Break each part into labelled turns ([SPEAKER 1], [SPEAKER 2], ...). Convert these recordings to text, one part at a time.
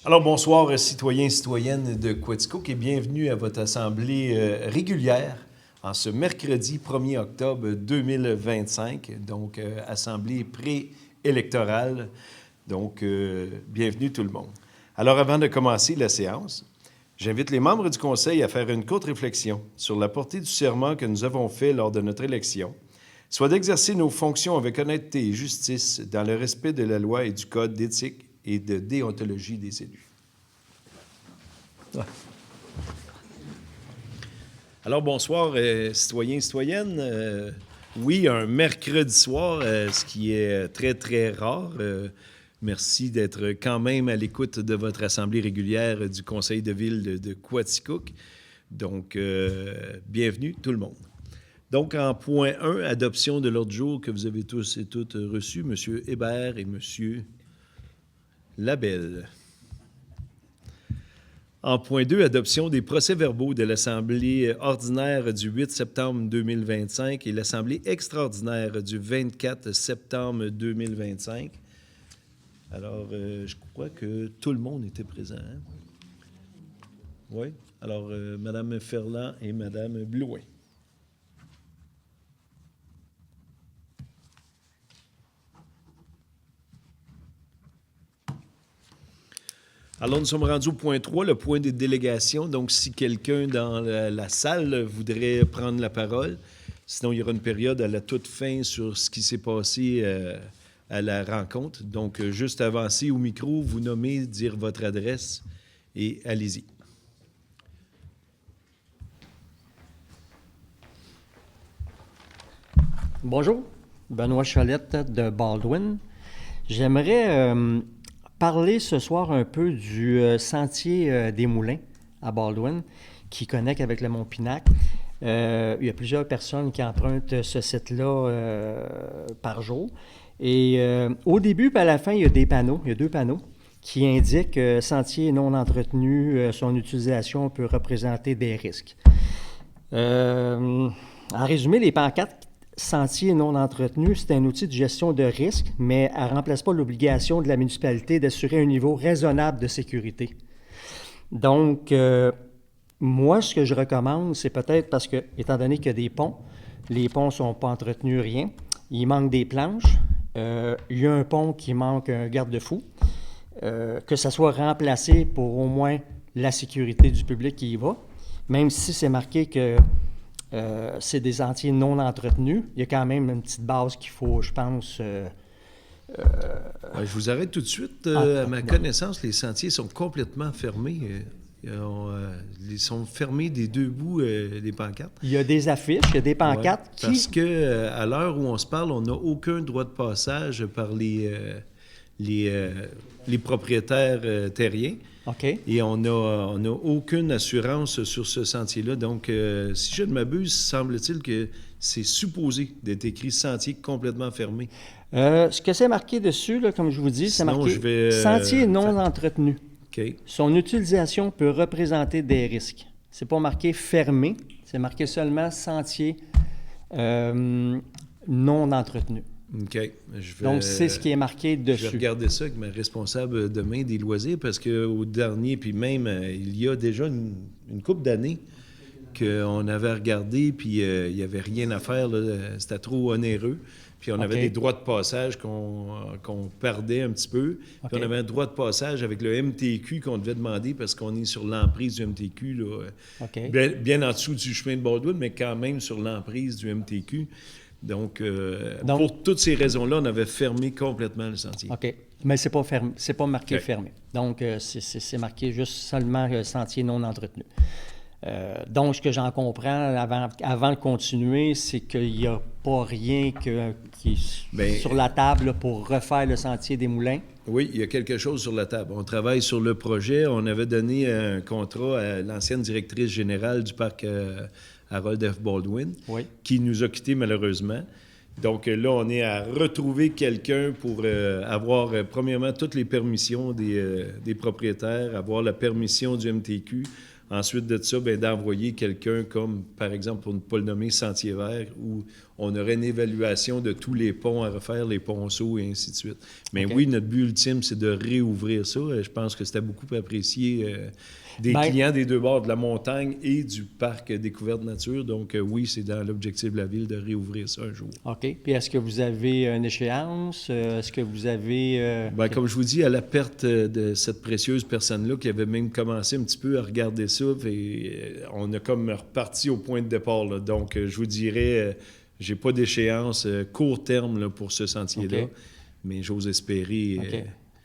[SPEAKER 1] Alors bonsoir citoyens et citoyennes de Quaticook et bienvenue à votre assemblée régulière en ce mercredi 1er octobre 2025, donc assemblée préélectorale. Donc bienvenue tout le monde. Alors avant de commencer la séance, j'invite les membres du Conseil à faire une courte réflexion sur la portée du serment que nous avons fait lors de notre élection, soit d'exercer nos fonctions avec honnêteté et justice dans le respect de la loi et du code d'éthique et de déontologie des élus. Ouais. Alors, bonsoir, citoyens et citoyennes. Oui, un mercredi soir, ce qui est très, très rare. Merci d'être quand même à l'écoute de votre assemblée régulière du Conseil de ville de Quaticook. Donc, bienvenue tout le monde. Donc, en point 1, adoption de l'ordre du jour que vous avez tous et toutes reçu, M. Hébert et M. Labelle. En point 2, adoption des procès-verbaux de l'Assemblée ordinaire du 8 septembre 2025 et l'Assemblée extraordinaire du 24 septembre 2025. Alors, je crois que tout le monde était présent. Hein? Oui. Alors, Mme Ferland et Mme Blouin. Alors, nous sommes rendus au point 3, le point des délégations. Donc, si quelqu'un dans la salle voudrait prendre la parole, sinon il y aura une période à la toute fin sur ce qui s'est passé à la rencontre. Donc, juste avancer au micro, vous nommer, dire votre adresse et allez-y.
[SPEAKER 2] Bonjour, Benoît Cholette de Baldwin. J'aimerais parler ce soir un peu du sentier des Moulins à Baldwin qui connecte avec le Mont Pinac. Il y a plusieurs personnes qui empruntent ce site-là par jour. Et au début et à la fin, il y a deux panneaux qui indiquent sentier non entretenu, son utilisation peut représenter des risques. En résumé, les pancartes sentier non entretenu, c'est un outil de gestion de risque, mais elle ne remplace pas l'obligation de la municipalité d'assurer un niveau raisonnable de sécurité. Donc, moi, ce que je recommande, c'est peut-être parce que, étant donné qu'il y a des ponts, les ponts ne sont pas entretenus, rien. Il manque des planches. Il y a un pont qui manque un garde-fou. Que ça soit remplacé pour au moins la sécurité du public qui y va, même si c'est marqué que c'est des sentiers non entretenus. Il y a quand même une petite base qu'il faut, je pense...
[SPEAKER 1] Je vous arrête tout de suite. À ma connaissance, les sentiers sont complètement fermés. Ils sont fermés des deux bouts des pancartes.
[SPEAKER 2] Il y a des affiches, il y a des pancartes qui...
[SPEAKER 1] Parce qu'à l'heure où on se parle, on n'a aucun droit de passage par les propriétaires terriens.
[SPEAKER 2] OK.
[SPEAKER 1] Et on n'a aucune assurance sur ce sentier-là. Donc, si je ne m'abuse, semble-t-il que c'est supposé d'être écrit « sentier complètement fermé ».
[SPEAKER 2] Ce que c'est marqué dessus, là, comme je vous dis, c'est marqué « sentier non entretenu ».
[SPEAKER 1] Okay.
[SPEAKER 2] Son utilisation peut représenter des risques. C'est pas marqué « fermé », c'est marqué seulement « sentier non entretenu ».
[SPEAKER 1] OK.
[SPEAKER 2] Donc, c'est ce qui est marqué dessus.
[SPEAKER 1] Je vais regarder ça avec ma responsable demain des loisirs parce qu'au dernier, puis même, il y a déjà une couple d'années qu'on avait regardé, puis il n'y avait rien à faire. Là, c'était trop onéreux. Puis on avait des droits de passage qu'on perdait un petit peu. Puis on avait un droit de passage avec le MTQ qu'on devait demander parce qu'on est sur l'emprise du MTQ, là, bien en dessous du chemin de Baldwin, mais quand même sur l'emprise du MTQ. Donc, pour toutes ces raisons-là, on avait fermé complètement le sentier.
[SPEAKER 2] OK. Mais c'est pas fermé, c'est pas marqué fermé. Donc, c'est marqué juste seulement sentier non entretenu. Donc, ce que j'en comprends avant de continuer, c'est qu'il n'y a pas rien qui est sur la table là, pour refaire le sentier des Moulins.
[SPEAKER 1] Oui, il y a quelque chose sur la table. On travaille sur le projet. On avait donné un contrat à l'ancienne directrice générale du parc Harold F. Baldwin, qui nous a quittés malheureusement. Donc là, on est à retrouver quelqu'un pour avoir, premièrement, toutes les permissions des propriétaires, avoir la permission du MTQ. Ensuite de ça, d'envoyer quelqu'un comme, par exemple, pour ne pas le nommer, Sentier Vert, où on aurait une évaluation de tous les ponts à refaire, les ponceaux et ainsi de suite. Mais oui, notre but ultime, c'est de réouvrir ça. Je pense que c'était beaucoup apprécié des clients des deux bords de la montagne et du parc Découverte Nature. Donc oui, c'est dans l'objectif de la Ville de réouvrir ça un jour.
[SPEAKER 2] OK. Puis est-ce que vous avez une échéance? Est-ce que vous avez...
[SPEAKER 1] Comme je vous dis, à la perte de cette précieuse personne-là qui avait même commencé un petit peu à regarder ça, et on a comme reparti au point de départ. Là. Donc, je vous dirais, j'ai pas d'échéance court terme là, pour ce sentier-là, mais j'ose espérer...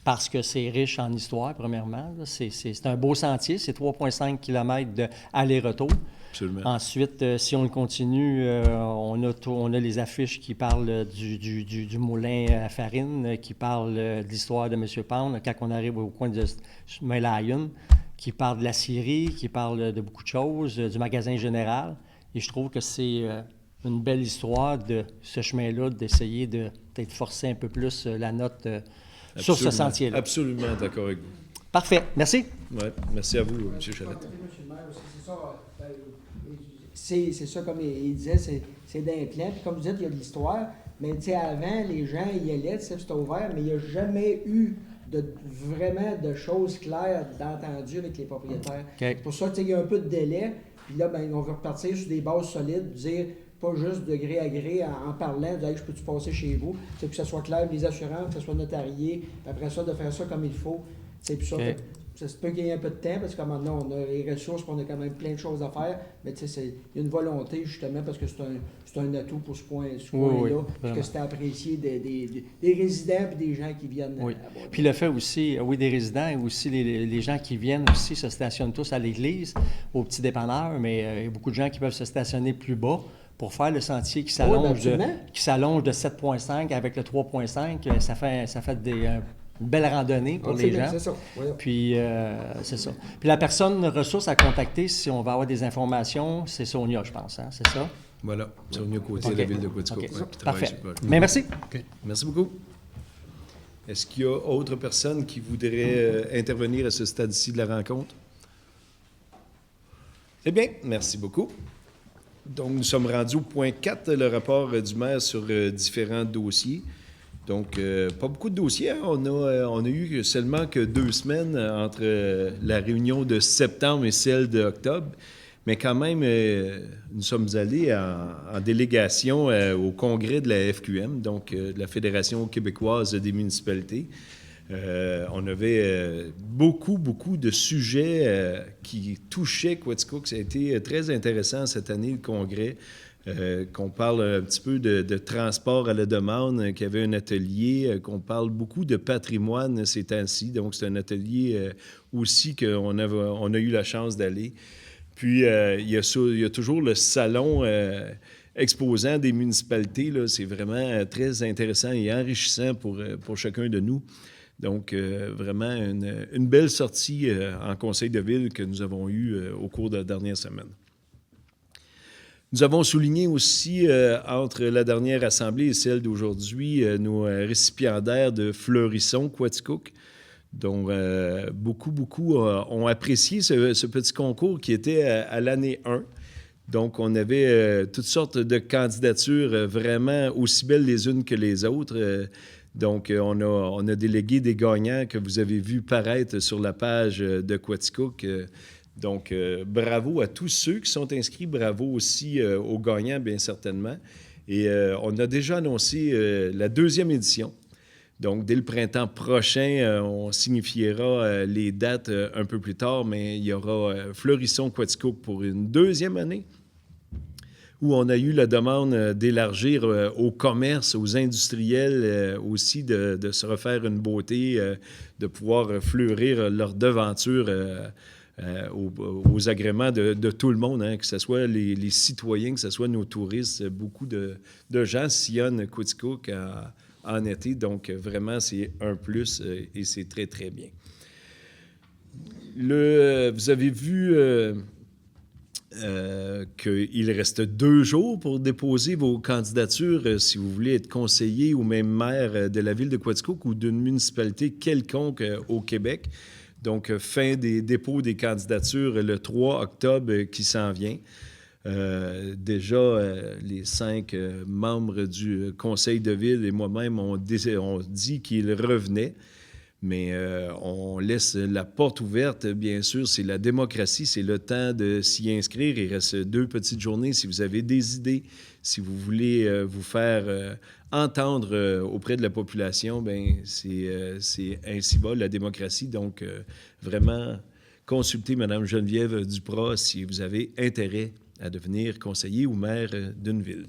[SPEAKER 2] Parce que c'est riche en histoire, premièrement. C'est un beau sentier, c'est 3,5 km de aller-retour.
[SPEAKER 1] Absolument.
[SPEAKER 2] Ensuite, si on le continue, on a les affiches qui parlent du moulin à farine, qui parlent de l'histoire de M. Pound, quand on arrive au coin de Lion, qui parle de la scierie, qui parle de beaucoup de choses, du magasin général. Et je trouve que c'est une belle histoire de ce chemin-là, d'essayer de peut-être forcer un peu plus la note sur ce sentier-là.
[SPEAKER 1] Absolument d'accord avec vous.
[SPEAKER 2] Parfait. Merci.
[SPEAKER 1] Ouais, merci à vous, M. Chalette.
[SPEAKER 3] C'est ça, comme il disait, c'est d'implant. Puis comme vous dites, il y a de l'histoire. Mais tu sais, avant, les gens y allaient, c'était ouvert, mais il n'y a jamais eu vraiment de choses claires d'entendu avec les propriétaires. C'est pour ça qu'il y a un peu de délai. Puis là, on veut repartir sur des bases solides, dire pas juste de gré à gré en parlant, de dire hey, je peux-tu passer chez vous, que ça soit clair, les assurances, que ça soit notarié, puis après ça, de faire ça comme il faut. Puis ça se peut qu'il y ait un peu de temps, parce que maintenant, on a les ressources, puis on a quand même plein de choses à faire, mais tu sais, il y a une volonté, justement, parce que c'est un atout pour ce point-là, puis que c'était apprécié des résidents et des gens qui viennent.
[SPEAKER 2] Oui. Puis le fait aussi, des résidents et aussi les gens qui viennent aussi se stationnent tous à l'église, au petit dépanneur, mais il y a beaucoup de gens qui peuvent se stationner plus bas pour faire le sentier qui s'allonge de 7,5 avec le 3,5. Ça fait une belle randonnée pour les gens.
[SPEAKER 3] C'est ça. Oui.
[SPEAKER 2] Puis, c'est ça. Puis la personne ressource à contacter, si on va avoir des informations, c'est Sonia, je pense, hein? C'est ça?
[SPEAKER 1] Voilà, Sonia Côté de la Ville de Quatico.
[SPEAKER 2] Parfait. Mais merci.
[SPEAKER 1] Merci beaucoup. Est-ce qu'il y a autre personne qui voudrait intervenir à ce stade-ci de la rencontre? C'est bien, merci beaucoup. Donc, nous sommes rendus au point 4, le rapport du maire sur différents dossiers. Donc, pas beaucoup de dossiers. Hein? On a eu seulement que 2 semaines entre la réunion de septembre et celle d'octobre. Mais quand même, nous sommes allés en délégation au congrès de la FQM, donc de la Fédération québécoise des municipalités. On avait beaucoup de sujets qui touchaient Quaticook. Ça a été très intéressant cette année, le congrès. Qu'on parle un petit peu de transport à la demande, qu'il y avait un atelier, qu'on parle beaucoup de patrimoine ces temps-ci. Donc, c'est un atelier aussi qu'on a eu la chance d'aller. Puis, il y a toujours le salon exposant des municipalités. Là. C'est vraiment très intéressant et enrichissant pour chacun de nous. Donc, vraiment une belle sortie en conseil de ville que nous avons eue au cours de la dernière semaine. Nous avons souligné aussi, entre la dernière assemblée et celle d'aujourd'hui, nos récipiendaires de Fleurisson, Quaticook, dont beaucoup ont apprécié ce petit concours qui était à l'année 1. Donc, on avait toutes sortes de candidatures vraiment aussi belles les unes que les autres. Donc, on a délégué des gagnants que vous avez vus paraître sur la page de Quaticook. Donc, bravo à tous ceux qui sont inscrits. Bravo aussi aux gagnants, bien certainement. Et on a déjà annoncé la 2e édition. Donc, dès le printemps prochain, on signifiera les dates un peu plus tard, mais il y aura Fleurisson Quaticook pour une 2e année, où on a eu la demande d'élargir au commerce, aux industriels aussi, de se refaire une beauté, de pouvoir fleurir leur devanture aux agréments de tout le monde, hein, que ce soit les citoyens, que ce soit nos touristes. Beaucoup de gens sillonnent Quaticook en été, donc vraiment, c'est un plus et c'est très, très bien. Vous avez vu qu'il reste 2 jours pour déposer vos candidatures si vous voulez être conseiller ou même maire de la ville de Quaticook ou d'une municipalité quelconque au Québec. Donc, fin des dépôts des candidatures le 3 octobre qui s'en vient. Déjà, les 5 membres du conseil de ville et moi-même, on dit qu'ils revenaient. Mais on laisse la porte ouverte, bien sûr, c'est la démocratie, c'est le temps de s'y inscrire. Il reste 2 petites journées. Si vous avez des idées, si vous voulez vous faire entendre auprès de la population, bien, c'est ainsi va la démocratie. Donc, vraiment, consultez Mme Geneviève Duprat si vous avez intérêt à devenir conseiller ou maire d'une ville.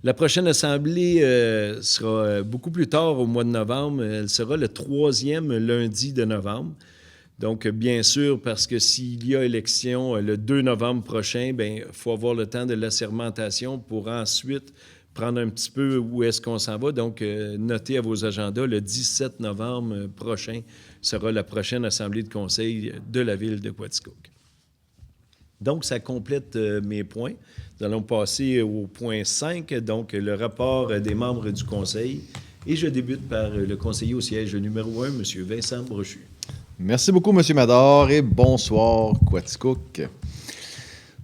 [SPEAKER 1] La prochaine assemblée sera beaucoup plus tard au mois de novembre. Elle sera le 3e lundi de novembre. Donc, bien sûr, parce que s'il y a élection le 2 novembre prochain, bien, il faut avoir le temps de l'assermentation pour ensuite prendre un petit peu où est-ce qu'on s'en va. Donc, notez à vos agendas, le 17 novembre prochain sera la prochaine assemblée de conseil de la ville de Quaticook. Donc, ça complète mes points. Nous allons passer au point 5, donc le rapport des membres du conseil. Et je débute par le conseiller au siège numéro 1, M. Vincent Brochu.
[SPEAKER 4] Merci beaucoup, M. Mador, et bonsoir, Quaticook.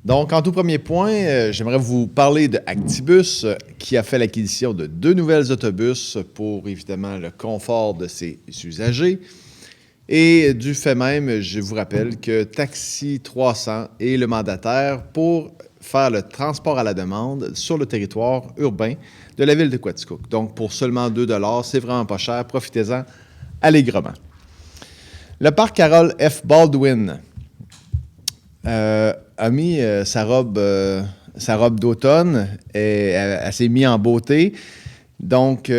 [SPEAKER 4] Donc, en tout premier point, j'aimerais vous parler de Actibus, qui a fait l'acquisition de 2 nouvelles autobus pour, évidemment, le confort de ses usagers. Et du fait même, je vous rappelle que Taxi 300 est le mandataire pour faire le transport à la demande sur le territoire urbain de la ville de Quaticook. Donc, pour seulement 2 $, c'est vraiment pas cher. Profitez-en allègrement. Le parc Carole F. Baldwin a mis sa robe d'automne et elle s'est mise en beauté. Donc,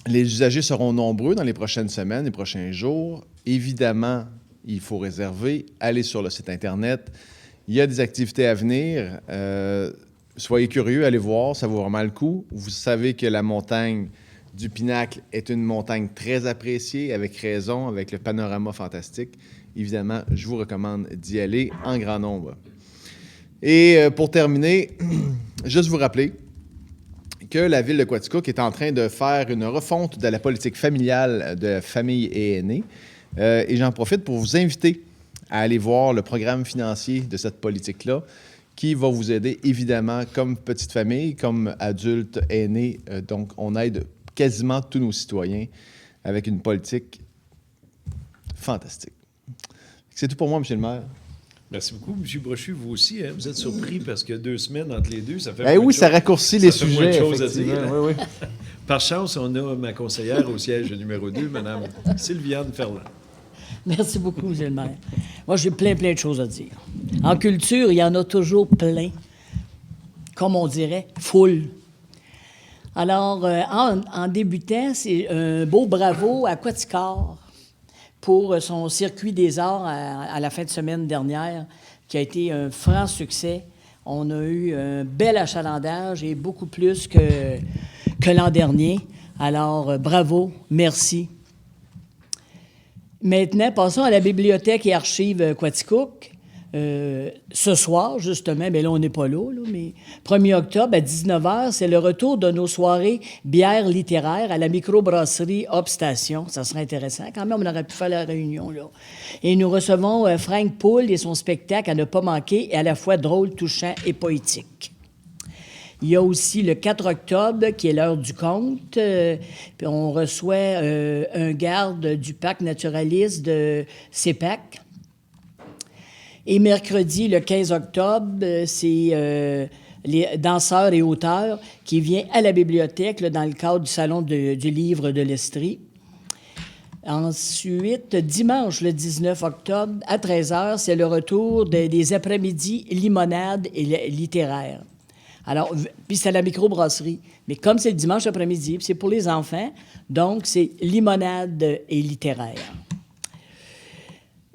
[SPEAKER 4] les usagers seront nombreux dans les prochaines semaines, les prochains jours. Évidemment, il faut réserver. Allez sur le site Internet. Il y a des activités à venir. Soyez curieux, allez voir, ça vaut vraiment le coup. Vous savez que la montagne du Pinacle est une montagne très appréciée, avec raison, avec le panorama fantastique. Évidemment, je vous recommande d'y aller en grand nombre. Et pour terminer, juste vous rappeler que la ville de Quaticook est en train de faire une refonte de la politique familiale de famille et aînés. Et j'en profite pour vous inviter à aller voir le programme financier de cette politique-là qui va vous aider, évidemment, comme petite famille, comme adulte aîné. Donc, on aide quasiment tous nos citoyens avec une politique fantastique. C'est tout pour moi, M. le maire.
[SPEAKER 1] Merci beaucoup, M. Brochu. Vous aussi, hein? Vous êtes surpris parce que 2 semaines entre les deux, ça fait
[SPEAKER 4] Oui, ça raccourcit les sujets.
[SPEAKER 1] Moins de choses à dire.
[SPEAKER 4] Oui, oui.
[SPEAKER 1] Par chance, on a ma conseillère au siège numéro 2, Mme Sylviane Ferland.
[SPEAKER 5] Merci beaucoup, M. le maire. Moi, j'ai plein de choses à dire. En culture, il y en a toujours plein. Comme on dirait, full. Alors, en débutant, c'est un beau bravo à Quaticook pour son circuit des arts à la fin de semaine dernière, qui a été un franc succès. On a eu un bel achalandage et beaucoup plus que l'an dernier. Alors, bravo, merci. Maintenant, passons à la bibliothèque et archives Quaticook. Ce soir, justement, bien là, on n'est pas là, mais 1er octobre à 19h, c'est le retour de nos soirées bières littéraires à la microbrasserie Hop Station. Ça serait intéressant. Quand même, on aurait pu faire la réunion, là. Et nous recevons Frank Poul et son spectacle à ne pas manquer, et à la fois drôle, touchant et poétique. Il y a aussi le 4 octobre, qui est l'heure du conte. Puis on reçoit un garde du parc naturaliste de CEPAC. Et mercredi, le 15 octobre, c'est les danseurs et auteurs qui viennent à la bibliothèque là, dans le cadre du Salon du livre de l'Estrie. Ensuite, dimanche, le 19 octobre, à 13h, c'est le retour des après-midi limonade et littéraire. Alors, puis c'est à la microbrasserie. Mais comme c'est le dimanche après-midi, puis c'est pour les enfants, donc c'est limonade et littéraire.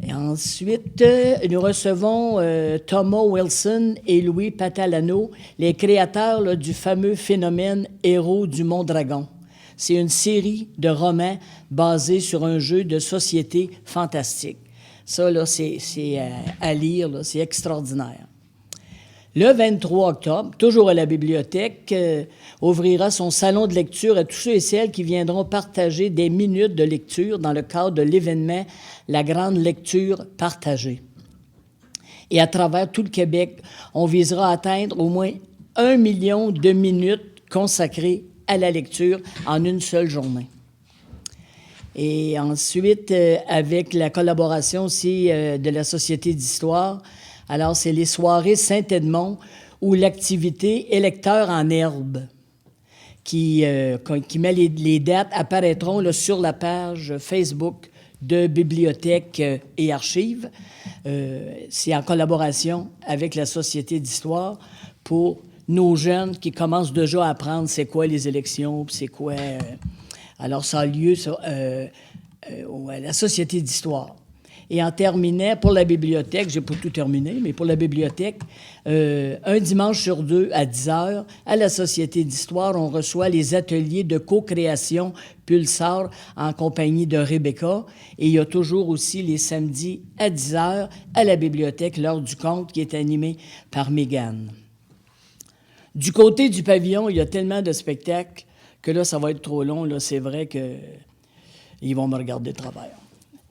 [SPEAKER 5] Et ensuite, nous recevons Thomas Wilson et Louis Patalano, les créateurs là, du fameux phénomène Héros du Mont-Dragon. C'est une série de romans basés sur un jeu de société fantastique. Ça, là, c'est à lire, là, c'est extraordinaire. Le 23 octobre, toujours à la bibliothèque, ouvrira son salon de lecture à tous ceux et celles qui viendront partager des minutes de lecture dans le cadre de l'événement La Grande Lecture partagée. Et à travers tout le Québec, on visera à atteindre au moins 1 million de minutes consacrées à la lecture en une seule journée. Et ensuite, avec la collaboration aussi de la Société d'histoire, alors c'est les soirées Saint-Edmond où l'activité Électeurs en herbe, qui met les dates, apparaîtront là, sur la page Facebook de Bibliothèque et Archives. C'est en collaboration avec la Société d'histoire pour nos jeunes qui commencent déjà à apprendre c'est quoi les élections, c'est quoi... alors, ça a lieu à la Société d'histoire. Et en terminant, pour la bibliothèque, je n'ai pas tout terminé, mais pour la bibliothèque, un dimanche sur 2 à 10 heures, à la Société d'histoire, on reçoit les ateliers de co-création Pulsar en compagnie de Rebecca. Et il y a toujours aussi les samedis à 10 heures à la bibliothèque, l'heure du conte, qui est animée par Mégane. Du côté du pavillon, il y a tellement de spectacles que là, ça va être trop long. Là, c'est vrai qu'ils vont me regarder de travers.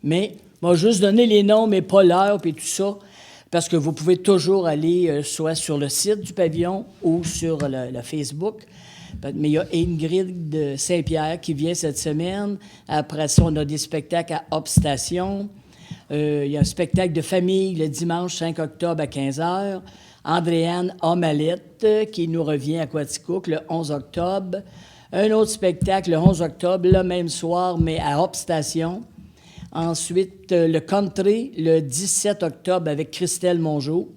[SPEAKER 5] Mais je vais juste donner les noms, mais pas l'heure, puis tout ça, parce que vous pouvez toujours aller soit sur le site du pavillon ou sur le Facebook. Mais il y a Ingrid Saint-Pierre qui vient cette semaine. Après ça, on a des spectacles à Hop Station. Il y a un spectacle de famille le dimanche 5 octobre à 15 h. Andréane Omalette qui nous revient à Quaticook le 11 octobre. Un autre spectacle le 11 octobre, le même soir, mais à Hop Station. Ensuite, le country, le 17 octobre avec Christelle Mongeau.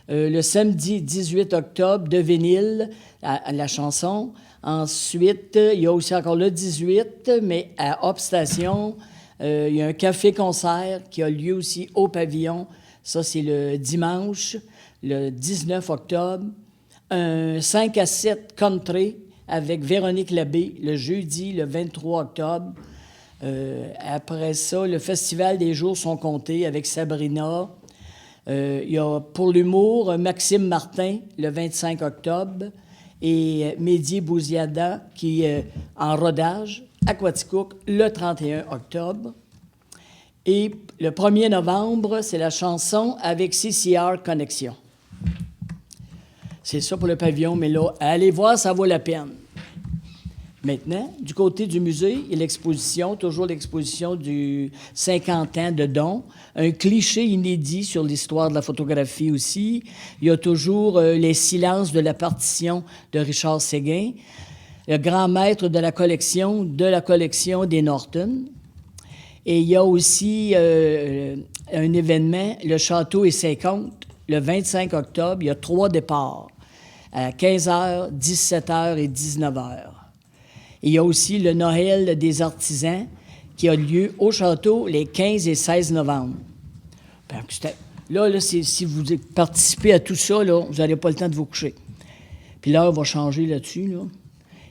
[SPEAKER 5] Le samedi 18 octobre, de vinyle, à la chanson. Ensuite, il y a aussi encore le 18, mais à Hop Station, il y a un café-concert qui a lieu aussi au pavillon. Ça, c'est le dimanche, le 19 octobre. Un 5 à 7 country avec Véronique Labbé, le jeudi, le 23 octobre. Après ça, le Festival des jours sont comptés avec Sabrina. Il y a pour l'humour Maxime Martin, le 25 octobre, et Mehdi Bouziada, qui est en rodage à Quaticook, le 31 octobre. Et le 1er novembre, c'est la chanson avec CCR Connexion. C'est ça pour le pavillon, mais là, allez voir, ça vaut la peine. Maintenant, du côté du musée, il y a l'exposition, toujours l'exposition du 50 ans de Don, un cliché inédit sur l'histoire de la photographie aussi. Il y a toujours les silences de la partition de Richard Séguin, le grand maître de la collection des Norton. Et il y a aussi un événement, le Château et ses contes, le 25 octobre. Il y a 3 départs, à 15 h, 17 h et 19 h. Et il y a aussi le Noël des artisans qui a lieu au château les 15 et 16 novembre. Là, si vous participez à tout ça, là, vous n'aurez pas le temps de vous coucher. Puis l'heure va changer là-dessus. Là.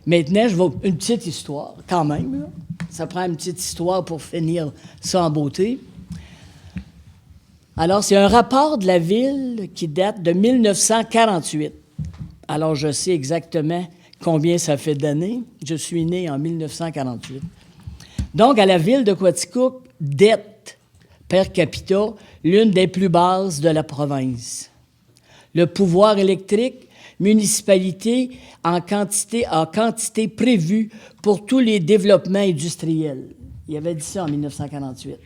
[SPEAKER 5] Maintenant, une petite histoire, quand même. Là. Ça prend une petite histoire pour finir ça en beauté. Alors, c'est un rapport de la ville qui date de 1948. Alors, je sais exactement combien ça fait d'années. Je suis né en 1948. Donc, à la ville de Quaticook, dette per capita, l'une des plus basses de la province. Le pouvoir électrique, municipalité en quantité prévue pour tous les développements industriels. Il avait dit ça en 1948,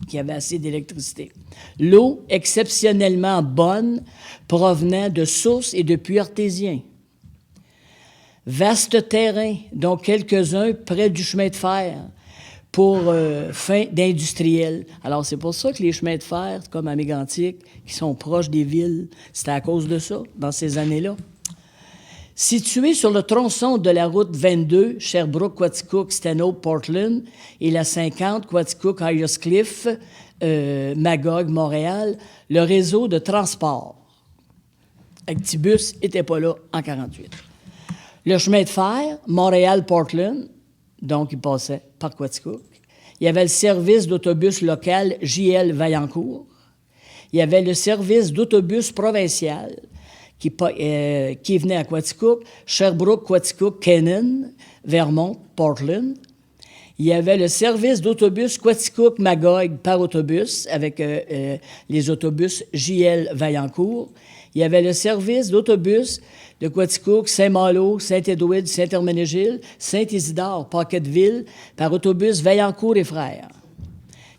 [SPEAKER 5] qu'il y avait assez d'électricité. L'eau exceptionnellement bonne, provenant de sources et de puits artésiens. Vaste terrain, dont quelques-uns près du chemin de fer, pour fin d'industriel. Alors, c'est pour ça que les chemins de fer, comme à Mégantic, qui sont proches des villes, c'était à cause de ça, dans ces années-là. Situé sur le tronçon de la route 22, Sherbrooke, Quaticook, Stanhope, Portland, et la 50, Quaticook, Hyoscliff, Magog, Montréal, le réseau de transport. Actibus n'était pas là en 1948. Le chemin de fer, Montréal-Portland, donc il passait par Quaticook. Il y avait le service d'autobus local JL Vaillancourt. Il y avait le service d'autobus provincial qui venait à Quaticook, Sherbrooke, Quaticook, Cannon, Vermont, Portland. Il y avait le service d'autobus Quaticook-Magog par autobus avec les autobus JL Vaillancourt. Il y avait le service d'autobus de Quaticook, Saint-Malo, Saint-Édouard, Saint-Herménégilde, Saint-Isidore, Paquetteville par autobus Vaillancourt et Frères.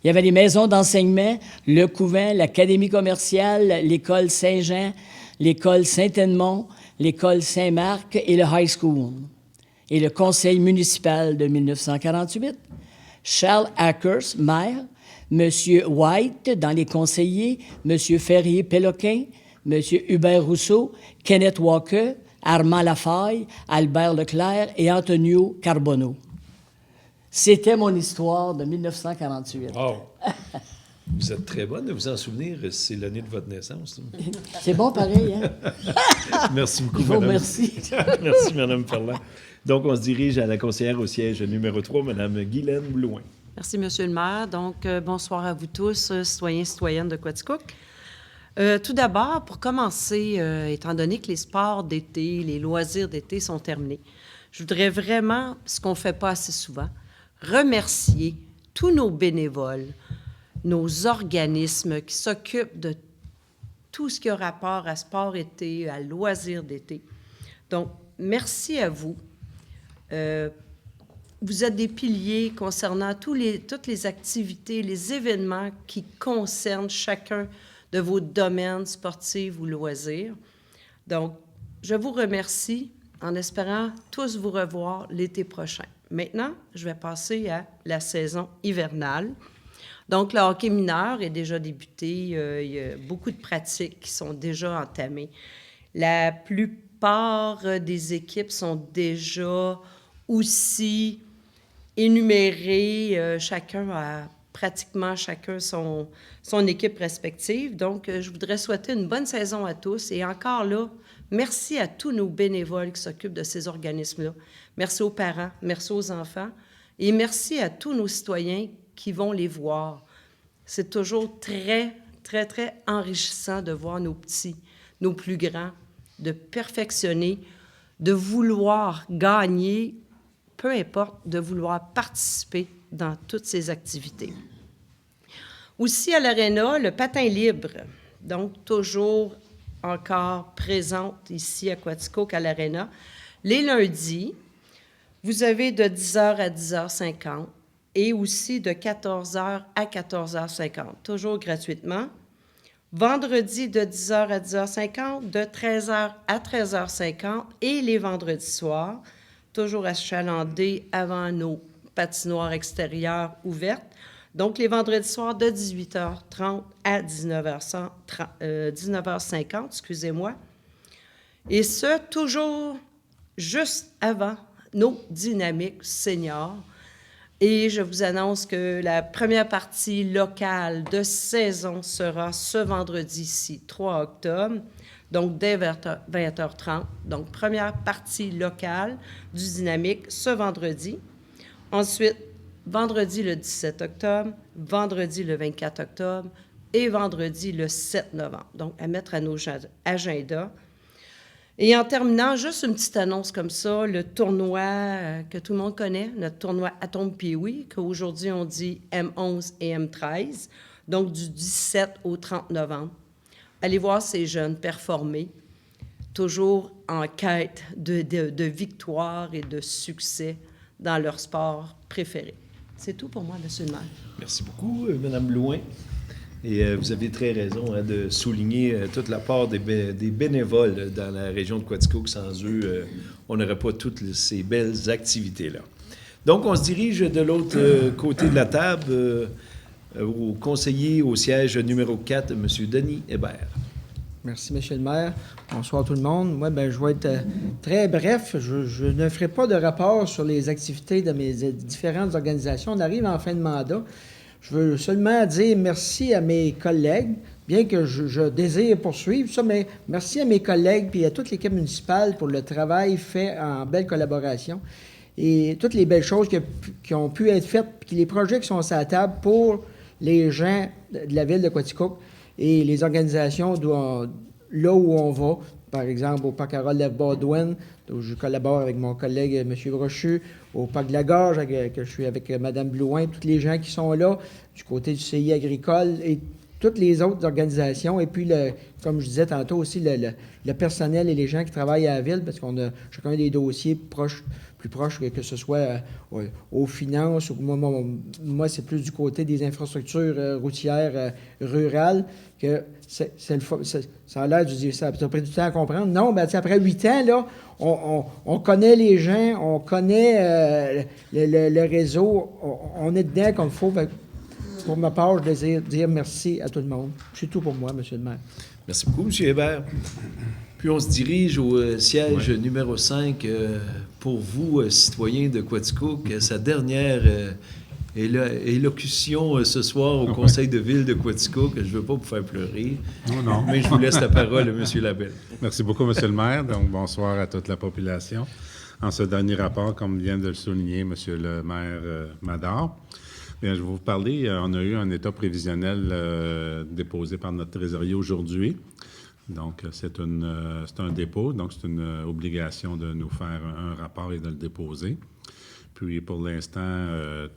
[SPEAKER 5] Il y avait les maisons d'enseignement, le couvent, l'académie commerciale, l'école Saint-Jean, l'école Saint-Edmond, l'école Saint-Marc et le high school. Et le conseil municipal de 1948. Charles Ackers, maire, M. White dans les conseillers, M. Ferrier-Péloquin, M. Hubert Rousseau, Kenneth Walker, Armand Lafaille, Albert Leclerc et Antonio Carbonneau. C'était mon histoire de 1948.
[SPEAKER 1] Wow. Vous êtes très bonne de vous en souvenir. C'est l'année de votre naissance.
[SPEAKER 5] C'est bon pareil, hein?
[SPEAKER 1] Merci beaucoup,
[SPEAKER 5] Je vous
[SPEAKER 1] madame.
[SPEAKER 5] remercie.
[SPEAKER 1] Merci, Mme Ferland. Donc, on se dirige à la conseillère au siège numéro 3, Mme Guylaine Blouin.
[SPEAKER 6] Merci, Monsieur le maire. Donc, bonsoir à vous tous, citoyens et citoyennes de Quaticook. Tout d'abord, pour commencer, étant donné que les sports d'été, les loisirs d'été sont terminés, je voudrais vraiment, ce qu'on ne fait pas assez souvent, remercier tous nos bénévoles, nos organismes qui s'occupent de tout ce qui a rapport à sport été, à loisirs d'été. Donc, merci à vous. Vous êtes des piliers concernant toutes les activités, les événements qui concernent chacun de vos domaines sportifs ou loisirs. Donc, je vous remercie en espérant tous vous revoir l'été prochain. Maintenant, je vais passer à la saison hivernale. Donc, le hockey mineur est déjà débuté. Il y a beaucoup de pratiques qui sont déjà entamées. La plupart des équipes sont déjà aussi énumérées. Chacun a pratiquement son équipe respective. Donc, je voudrais souhaiter une bonne saison à tous. Et encore là, merci à tous nos bénévoles qui s'occupent de ces organismes-là. Merci aux parents, merci aux enfants et merci à tous nos citoyens qui vont les voir. C'est toujours très, très, très enrichissant de voir nos petits, nos plus grands, de perfectionner, de vouloir gagner, peu importe, de vouloir participer dans toutes ces activités. Aussi à l'Arena, le patin libre, donc toujours encore présente ici à Quaticook à l'Arena. Les lundis, vous avez de 10h à 10h50 et aussi de 14h à 14h50, toujours gratuitement. Vendredi, de 10h à 10h50, de 13h à 13h50 et les vendredis soirs, toujours achalandés avant nos patinoires extérieures ouvertes. Donc, les vendredis soirs, de 18h30 à 19h50, excusez-moi. Et ce, toujours juste avant nos dynamiques seniors. Et je vous annonce que la première partie locale de saison sera ce vendredi-ci, 3 octobre, donc dès 20h30. Donc, première partie locale du dynamique ce vendredi. Ensuite, vendredi le 17 octobre, vendredi le 24 octobre et vendredi le 7 novembre. Donc, à mettre à nos agendas. Et en terminant, juste une petite annonce comme ça, le tournoi que tout le monde connaît, notre tournoi Atome Pee-Wee, qu'aujourd'hui on dit M11 et M13, donc du 17 au 30 novembre. Allez voir ces jeunes performer, toujours en quête de victoire et de succès dans leur sport préféré. C'est tout pour moi, Monsieur le maire.
[SPEAKER 1] Merci beaucoup, Mme Blouin. Et vous avez très raison de souligner toute la part des bénévoles dans la région de Quaticook. Sans eux, on n'aurait pas toutes ces belles activités-là. Donc, on se dirige de l'autre côté de la table au conseiller au siège numéro 4, M. Denis Hébert.
[SPEAKER 3] Merci, M. le maire. Bonsoir tout le monde. Moi, je vais être très bref. Je ne ferai pas de rapport sur les activités de mes différentes organisations. On arrive en fin de mandat. Je veux seulement dire merci à mes collègues, bien que je désire poursuivre ça, mais merci à mes collègues et à toute l'équipe municipale pour le travail fait en belle collaboration et toutes les belles choses qui ont pu être faites, puis les projets qui sont sur la table pour les gens de la ville de Quaticook et les organisations là où on va par exemple, au parc Harold F. Baldwin, où je collabore avec mon collègue M. Brochu, au parc de la Gorge, que je suis avec Mme Blouin, tous les gens qui sont là, du côté du CI agricole et toutes les autres organisations. Et puis, comme je disais tantôt aussi, le personnel et les gens qui travaillent à la ville, parce qu'on a chacun des dossiers plus proches, que ce soit aux finances, ou moi c'est plus du côté des infrastructures routières rurales, que ça a l'air, je dis, ça a pris du temps à comprendre. Non, ben, après 8 ans, là, on connaît les gens, on connaît le réseau, on est dedans comme il faut. Pour ma part, je désire dire merci à tout le monde. C'est tout pour moi, M. le maire.
[SPEAKER 1] Merci beaucoup, M. Hébert. Puis on se dirige au siège numéro 5 pour vous, citoyens de Quaticook. Sa dernière élocution ce soir au conseil de ville de Quaticook. Je ne veux pas vous faire pleurer.
[SPEAKER 7] Non.
[SPEAKER 1] Mais je vous laisse la parole, M. Labelle.
[SPEAKER 7] Merci beaucoup, M. le maire. Donc, bonsoir à toute la population. En ce dernier rapport, comme vient de le souligner M. le maire Mador, bien, je vais vous parler. On a eu un état prévisionnel déposé par notre trésorier aujourd'hui. Donc, c'est un dépôt, donc c'est une obligation de nous faire un rapport et de le déposer. Puis, pour l'instant,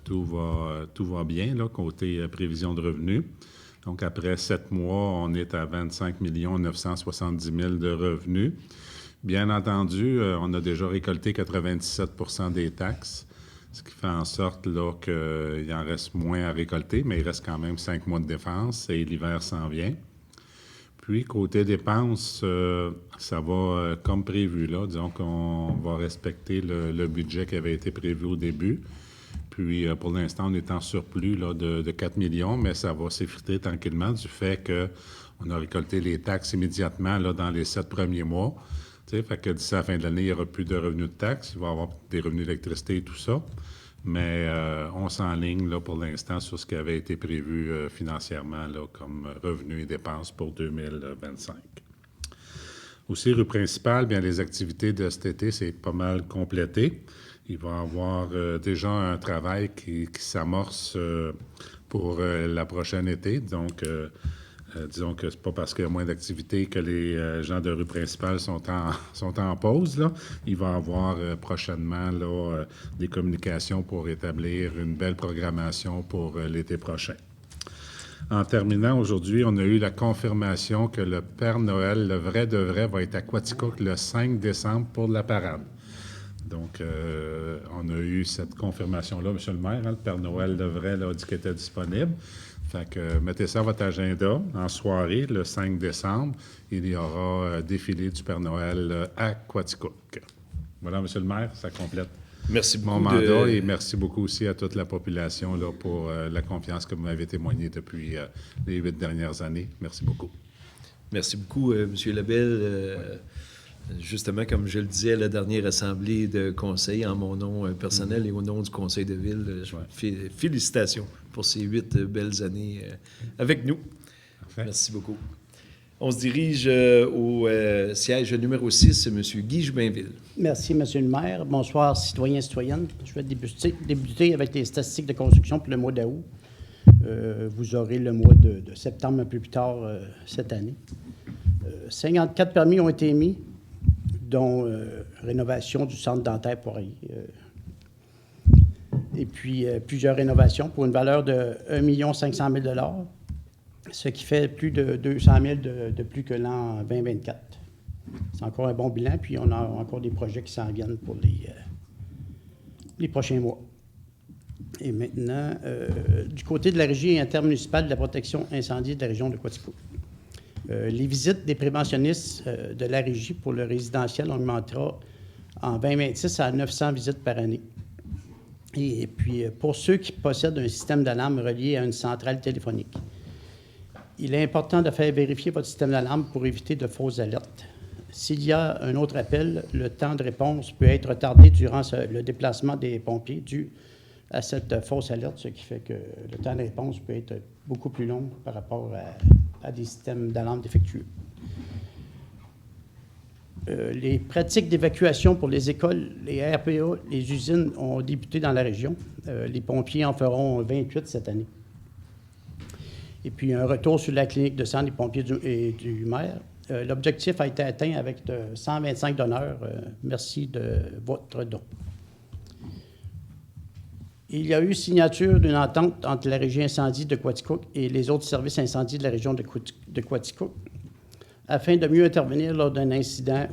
[SPEAKER 7] tout va bien, là, côté prévision de revenus. Donc, après 7 mois, on est à 25 970 000 de revenus. Bien entendu, on a déjà récolté 97 % des taxes, ce qui fait en sorte là, qu'il en reste moins à récolter, mais il reste quand même 5 mois de défense et l'hiver s'en vient. Puis, côté dépenses, ça va comme prévu, là. Disons qu'on va respecter le budget qui avait été prévu au début. Puis, pour l'instant, on est en surplus là, de 4 millions, mais ça va s'effriter tranquillement du fait qu'on a récolté les taxes immédiatement là, dans les 7 premiers mois. Fait que d'ici la fin de l'année, il n'y aura plus de revenus de taxes. Il va y avoir des revenus d'électricité et tout ça. Mais on s'enligne là, pour l'instant sur ce qui avait été prévu financièrement là, comme revenus et dépenses pour 2025. Aussi, rue principale, bien, les activités de cet été, c'est pas mal complété. Il va y avoir déjà un travail qui s'amorce pour la prochaine été. Donc, disons que c'est pas parce qu'il y a moins d'activités que les gens de rue principale sont en pause, là. Il va y avoir prochainement là, des communications pour établir une belle programmation pour l'été prochain. En terminant, aujourd'hui, on a eu la confirmation que le Père Noël, le vrai de vrai, va être à Quaticook le 5 décembre pour la parade. Donc, on a eu cette confirmation-là, M. le maire. Hein, le Père Noël, le vrai, là, a dit qu'il était disponible. Fait que mettez ça à votre agenda. En soirée, le 5 décembre, il y aura défilé du Père Noël à Quaticook. Voilà, M. le maire, ça complète
[SPEAKER 1] Merci beaucoup
[SPEAKER 7] mon mandat et merci beaucoup aussi à toute la population là, pour la confiance que vous m'avez témoignée depuis les 8 dernières années. Merci beaucoup.
[SPEAKER 1] Merci beaucoup, M. Labelle. Justement, comme je le disais à la dernière assemblée de conseil, en mon nom personnel et au nom du conseil de ville, félicitations pour ces 8 belles années avec nous.
[SPEAKER 7] Parfait.
[SPEAKER 1] Merci beaucoup. On se dirige au siège numéro 6, M. Guy Joubinville.
[SPEAKER 8] Merci, M. le maire. Bonsoir, citoyens et citoyennes. Je vais débuter avec les statistiques de construction pour le mois d'août. Vous aurez le mois de septembre un peu plus tard cette année. 54 permis ont été émis, dont rénovation du centre dentaire Poirier. Et puis, plusieurs rénovations pour une valeur de 1 500 000 $, ce qui fait plus de 200 000 de plus que l'an 2024. C'est encore un bon bilan, puis on a encore des projets qui s'en viennent pour les prochains mois. Et maintenant, du côté de la régie intermunicipale de la protection incendie de la région de Quaticook. Les visites des préventionnistes de la régie pour le résidentiel augmentera en 2026 à 900 visites par année. Et puis, pour ceux qui possèdent un système d'alarme relié à une centrale téléphonique, il est important de faire vérifier votre système d'alarme pour éviter de fausses alertes. S'il y a un autre appel, le temps de réponse peut être retardé durant le déplacement des pompiers dû à cette fausse alerte, ce qui fait que le temps de réponse peut être beaucoup plus long par rapport à des systèmes d'alarme défectueux. Les pratiques d'évacuation pour les écoles, les RPA, les usines ont débuté dans la région. Les pompiers en feront 28 cette année. Et puis, un retour sur la clinique de sang des pompiers et du maire. L'objectif a été atteint avec 125 donneurs. Merci de votre don. Il y a eu signature d'une entente entre la Régie incendie de Quaticook et les autres services incendies de la région de Quaticook afin de mieux intervenir lors d'un incident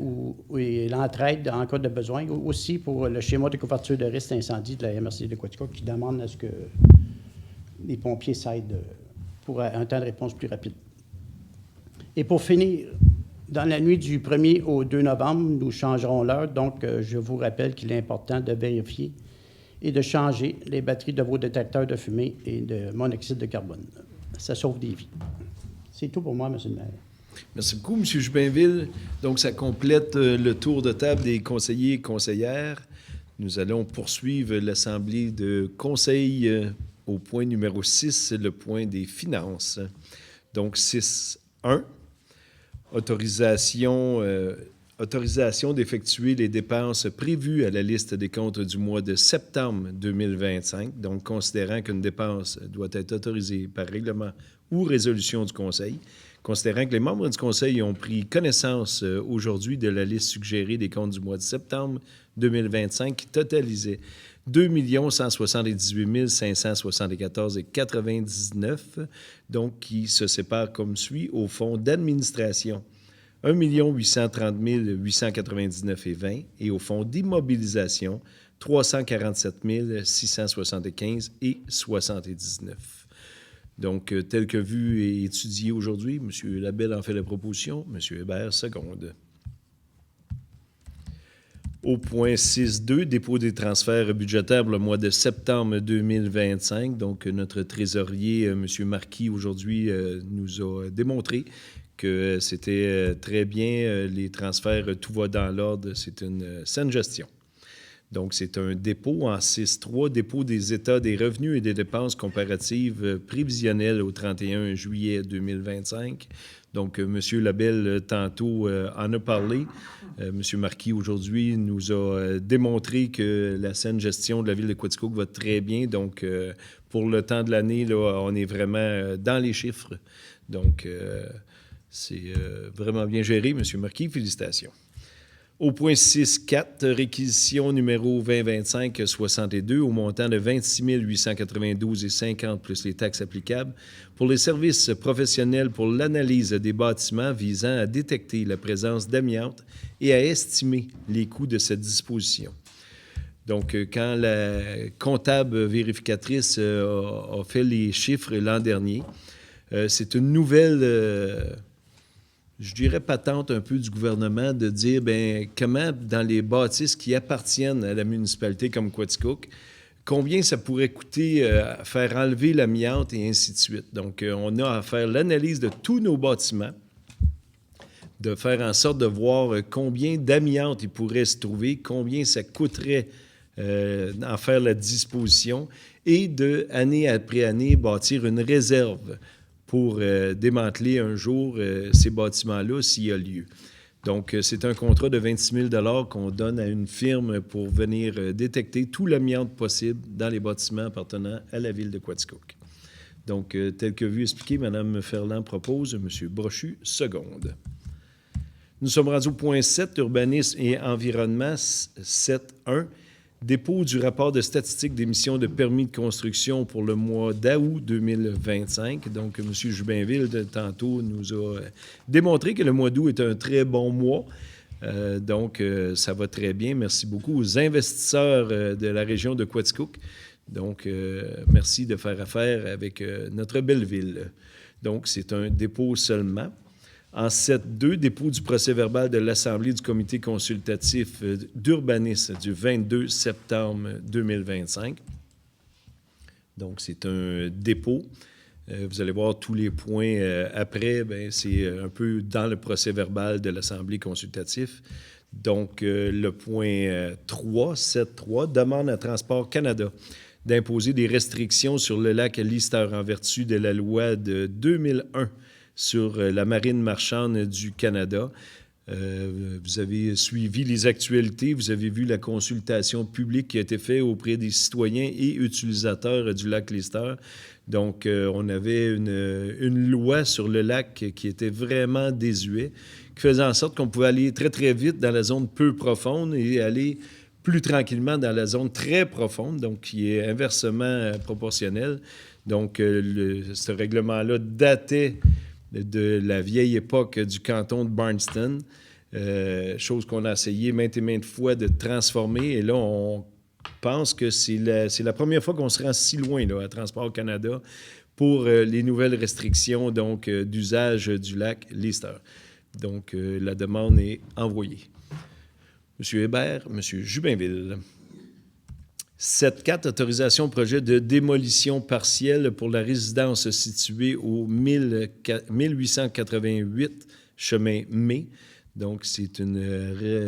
[SPEAKER 8] et l'entraide en cas de besoin, ou aussi pour le schéma de couverture de risque d'incendie de la MRC de Quaticook qui demande à ce que les pompiers s'aident pour un temps de réponse plus rapide. Et pour finir, dans la nuit du 1er au 2 novembre, nous changerons l'heure, donc je vous rappelle qu'il est important de vérifier et de changer les batteries de vos détecteurs de fumée et de monoxyde de carbone. Ça sauve des vies. C'est tout pour moi, M. le maire.
[SPEAKER 1] Merci beaucoup, M. Joubinville. Donc, ça complète le tour de table des conseillers et conseillères. Nous allons poursuivre l'Assemblée de conseil au point numéro 6, le point des finances. Donc, 6.1, autorisation d'effectuer les dépenses prévues à la liste des comptes du mois de septembre 2025. Donc, considérant qu'une dépense doit être autorisée par règlement ou résolution du Conseil, considérant que les membres du Conseil ont pris connaissance aujourd'hui de la liste suggérée des comptes du mois de septembre 2025 qui totalisait 2 178 574,99, donc qui se sépare comme suit au fonds d'administration 1 830 899,20 et au fonds d'immobilisation 347 675,79. Donc, tel que vu et étudié aujourd'hui, M. Labelle en fait la proposition, M. Hébert seconde. Au point 6.2, dépôt des transferts budgétaires pour le mois de septembre 2025. Donc, notre trésorier, M. Marquis, aujourd'hui, nous a démontré que c'était très bien, les transferts, tout va dans l'ordre, c'est une saine gestion. Donc, c'est un dépôt en 6.3, dépôt des états des revenus et des dépenses comparatives prévisionnelles au 31 juillet 2025. Donc, M. Labelle, tantôt, en a parlé. M. Marquis, aujourd'hui, nous a démontré que la saine gestion de la ville de Quaticook va très bien. Donc, pour le temps de l'année, là, on est vraiment dans les chiffres. Donc, c'est vraiment bien géré, M. Marquis. Félicitations. Au point 6.4, réquisition numéro 2025-62 au montant de 26 892,50 plus les taxes applicables pour les services professionnels pour l'analyse des bâtiments visant à détecter la présence d'amiante et à estimer les coûts de cette disposition. Donc, quand la comptable vérificatrice a fait les chiffres l'an dernier, c'est une nouvelle... je dirais patente un peu du gouvernement de dire, bien, comment dans les bâtisses qui appartiennent à la municipalité comme Quaticook, combien ça pourrait coûter faire enlever l'amiante et ainsi de suite. Donc, on a à faire l'analyse de tous nos bâtiments, de faire en sorte de voir combien d'amiante il pourrait se trouver, combien ça coûterait en faire la disposition et de, année après année, bâtir une réserve pour démanteler un jour ces bâtiments-là s'il y a lieu. Donc, c'est un contrat de 26 000 qu'on donne à une firme pour venir détecter tout l'amiante possible dans les bâtiments appartenant à la ville de Quaticook. Donc, tel que vu expliqué, Mme Ferland propose, M. Brochu seconde. Nous sommes rendus au point 7, urbanisme et environnement, 7.1. Dépôt du rapport de statistique d'émission de permis de construction pour le mois d'août 2025. Donc, M. Joubinville, tantôt, nous a démontré que le mois d'août est un très bon mois. Donc, ça va très bien. Merci beaucoup aux investisseurs de la région de Quaticook. Donc, merci de faire affaire avec notre belle ville. Donc, c'est un dépôt seulement. En 7.2, dépôt du procès-verbal de l'Assemblée du comité consultatif d'urbanisme du 22 septembre 2025. Donc, c'est un dépôt. Vous allez voir tous les points après. Bien, c'est un peu dans le procès-verbal de l'Assemblée consultative. Donc, le point 3, 7.3, demande à Transport Canada d'imposer des restrictions sur le lac Lister en vertu de la loi de 2001 sur la marine marchande du Canada. Vous avez suivi les actualités, vous avez vu la consultation publique qui a été faite auprès des citoyens et utilisateurs du lac Lister. Donc, on avait une loi sur le lac qui était vraiment désuet, qui faisait en sorte qu'on pouvait aller très, très vite dans la zone peu profonde et aller plus tranquillement dans la zone très profonde, donc qui est inversement proportionnelle. Donc, ce règlement-là datait de la vieille époque du canton de Barnston, chose qu'on a essayé maintes et maintes fois de transformer. Et là, on pense que c'est la première fois qu'on se rend si loin là, à Transport Canada pour les nouvelles restrictions donc, d'usage du lac Lister. Donc, la demande est envoyée. M. Hébert, M. Jubinville. 7.4, autorisation projet de démolition partielle pour la résidence située au 1888 chemin Mai. Donc, c'est une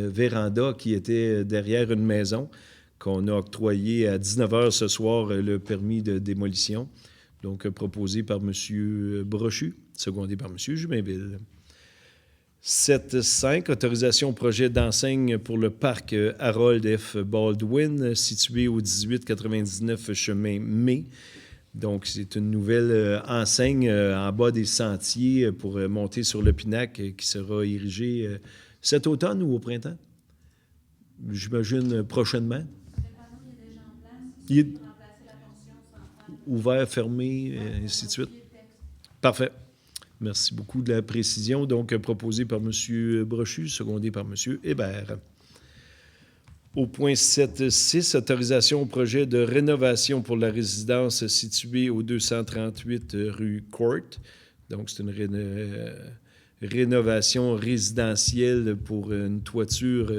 [SPEAKER 1] véranda qui était derrière une maison qu'on a octroyée à 19h ce soir le permis de démolition. Donc, proposé par M. Brochu, secondé par M. Jubinville. 7.5, autorisation au projet d'enseigne pour le parc Harold F. Baldwin, situé au 1899 chemin Mai. Donc, c'est une nouvelle enseigne en bas des sentiers pour monter sur le Pinac qui sera érigée cet automne ou au printemps? J'imagine prochainement. Il est ouvert, fermé, ainsi de suite. Parfait. Merci beaucoup de la précision. Donc, proposé par M. Brochu, secondé par M. Hébert. Au point 7.6, autorisation au projet de rénovation pour la résidence située au 238 rue Court. Donc, c'est une rénovation résidentielle pour une toiture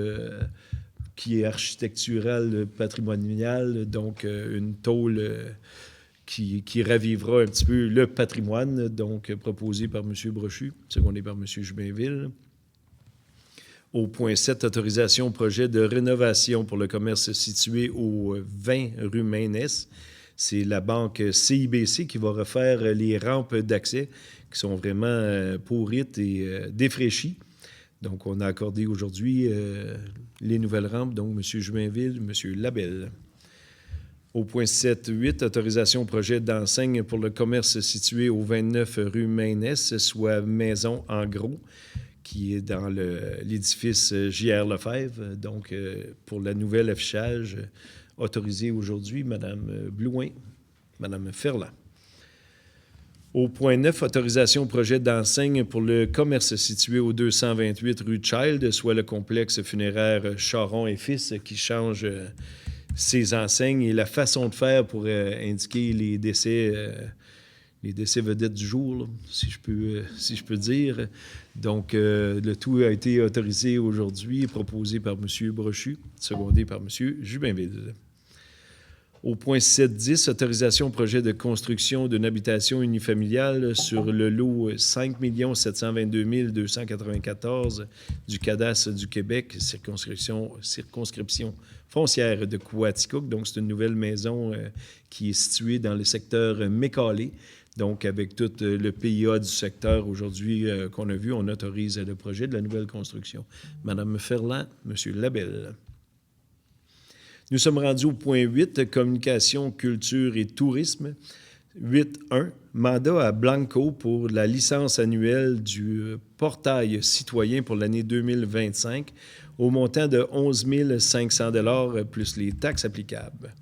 [SPEAKER 1] qui est architecturale, patrimoniale, donc une tôle qui ravivera un petit peu le patrimoine, donc proposé par M. Brochu, secondé par M. Jubinville. Au point 7, autorisation au projet de rénovation pour le commerce situé au 20 rue Mainès. C'est la banque CIBC qui va refaire les rampes d'accès qui sont vraiment pourrites et défraîchies. Donc, on a accordé aujourd'hui les nouvelles rampes, donc M. Jubinville, M. Labelle. Au point 7.8, autorisation au projet d'enseigne pour le commerce situé au 29 rue Mainès, soit Maison en gros, qui est dans l'édifice J.R. Lefebvre. Donc, pour la nouvelle affichage, autorisé aujourd'hui, Mme Blouin, Mme Ferland. Au point 9, autorisation au projet d'enseigne pour le commerce situé au 228 rue Child, soit le complexe funéraire Charon et Fils, qui change ses enseignes et la façon de faire pour indiquer les décès vedettes du jour, là, si je peux dire. Donc, le tout a été autorisé aujourd'hui, proposé par M. Brochu, secondé par M. Jubinville. Au point 7.10, autorisation au projet de construction d'une habitation unifamiliale sur le lot 5 722 294 du cadastre du Québec, circonscription foncière de Coaticook. Donc, c'est une nouvelle maison qui est située dans le secteur Mécalé. Donc, avec tout le PIA du secteur aujourd'hui qu'on a vu, on autorise le projet de la nouvelle construction. Mme Ferland, M. Labelle. Nous sommes rendus au point 8, communication, culture et tourisme. 8.1, mandat à Blanco pour la licence annuelle du portail citoyen pour l'année 2025 au montant de 11 500 $ plus les taxes applicables.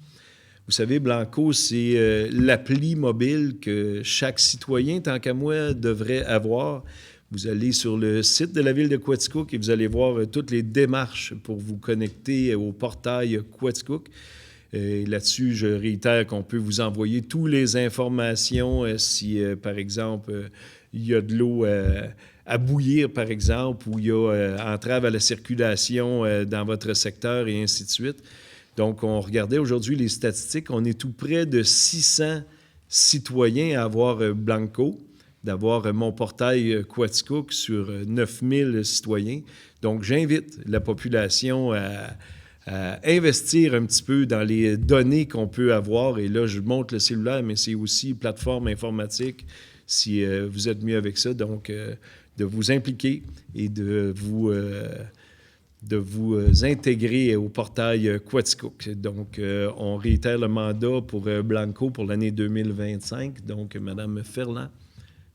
[SPEAKER 1] Vous savez, Blanco, c'est l'appli mobile que chaque citoyen, tant qu'à moi, devrait avoir. Vous allez sur le site de la ville de Coaticook et vous allez voir toutes les démarches pour vous connecter au portail Coaticook. Là-dessus, je réitère qu'on peut vous envoyer toutes les informations si, par exemple, il y a de l'eau à bouillir, par exemple, ou il y a entrave à la circulation dans votre secteur et ainsi de suite. Donc, on regardait aujourd'hui les statistiques. On est tout près de 600 citoyens à avoir Blanco, d'avoir mon portail Coaticook sur 9000 citoyens. Donc, j'invite la population à investir un petit peu dans les données qu'on peut avoir. Et là, je montre le cellulaire, mais c'est aussi plateforme informatique, si vous êtes mieux avec ça. Donc, de vous impliquer et de vous intégrer au portail Quaticook. Donc, on réitère le mandat pour Blanco pour l'année 2025. Donc, Mme Ferland,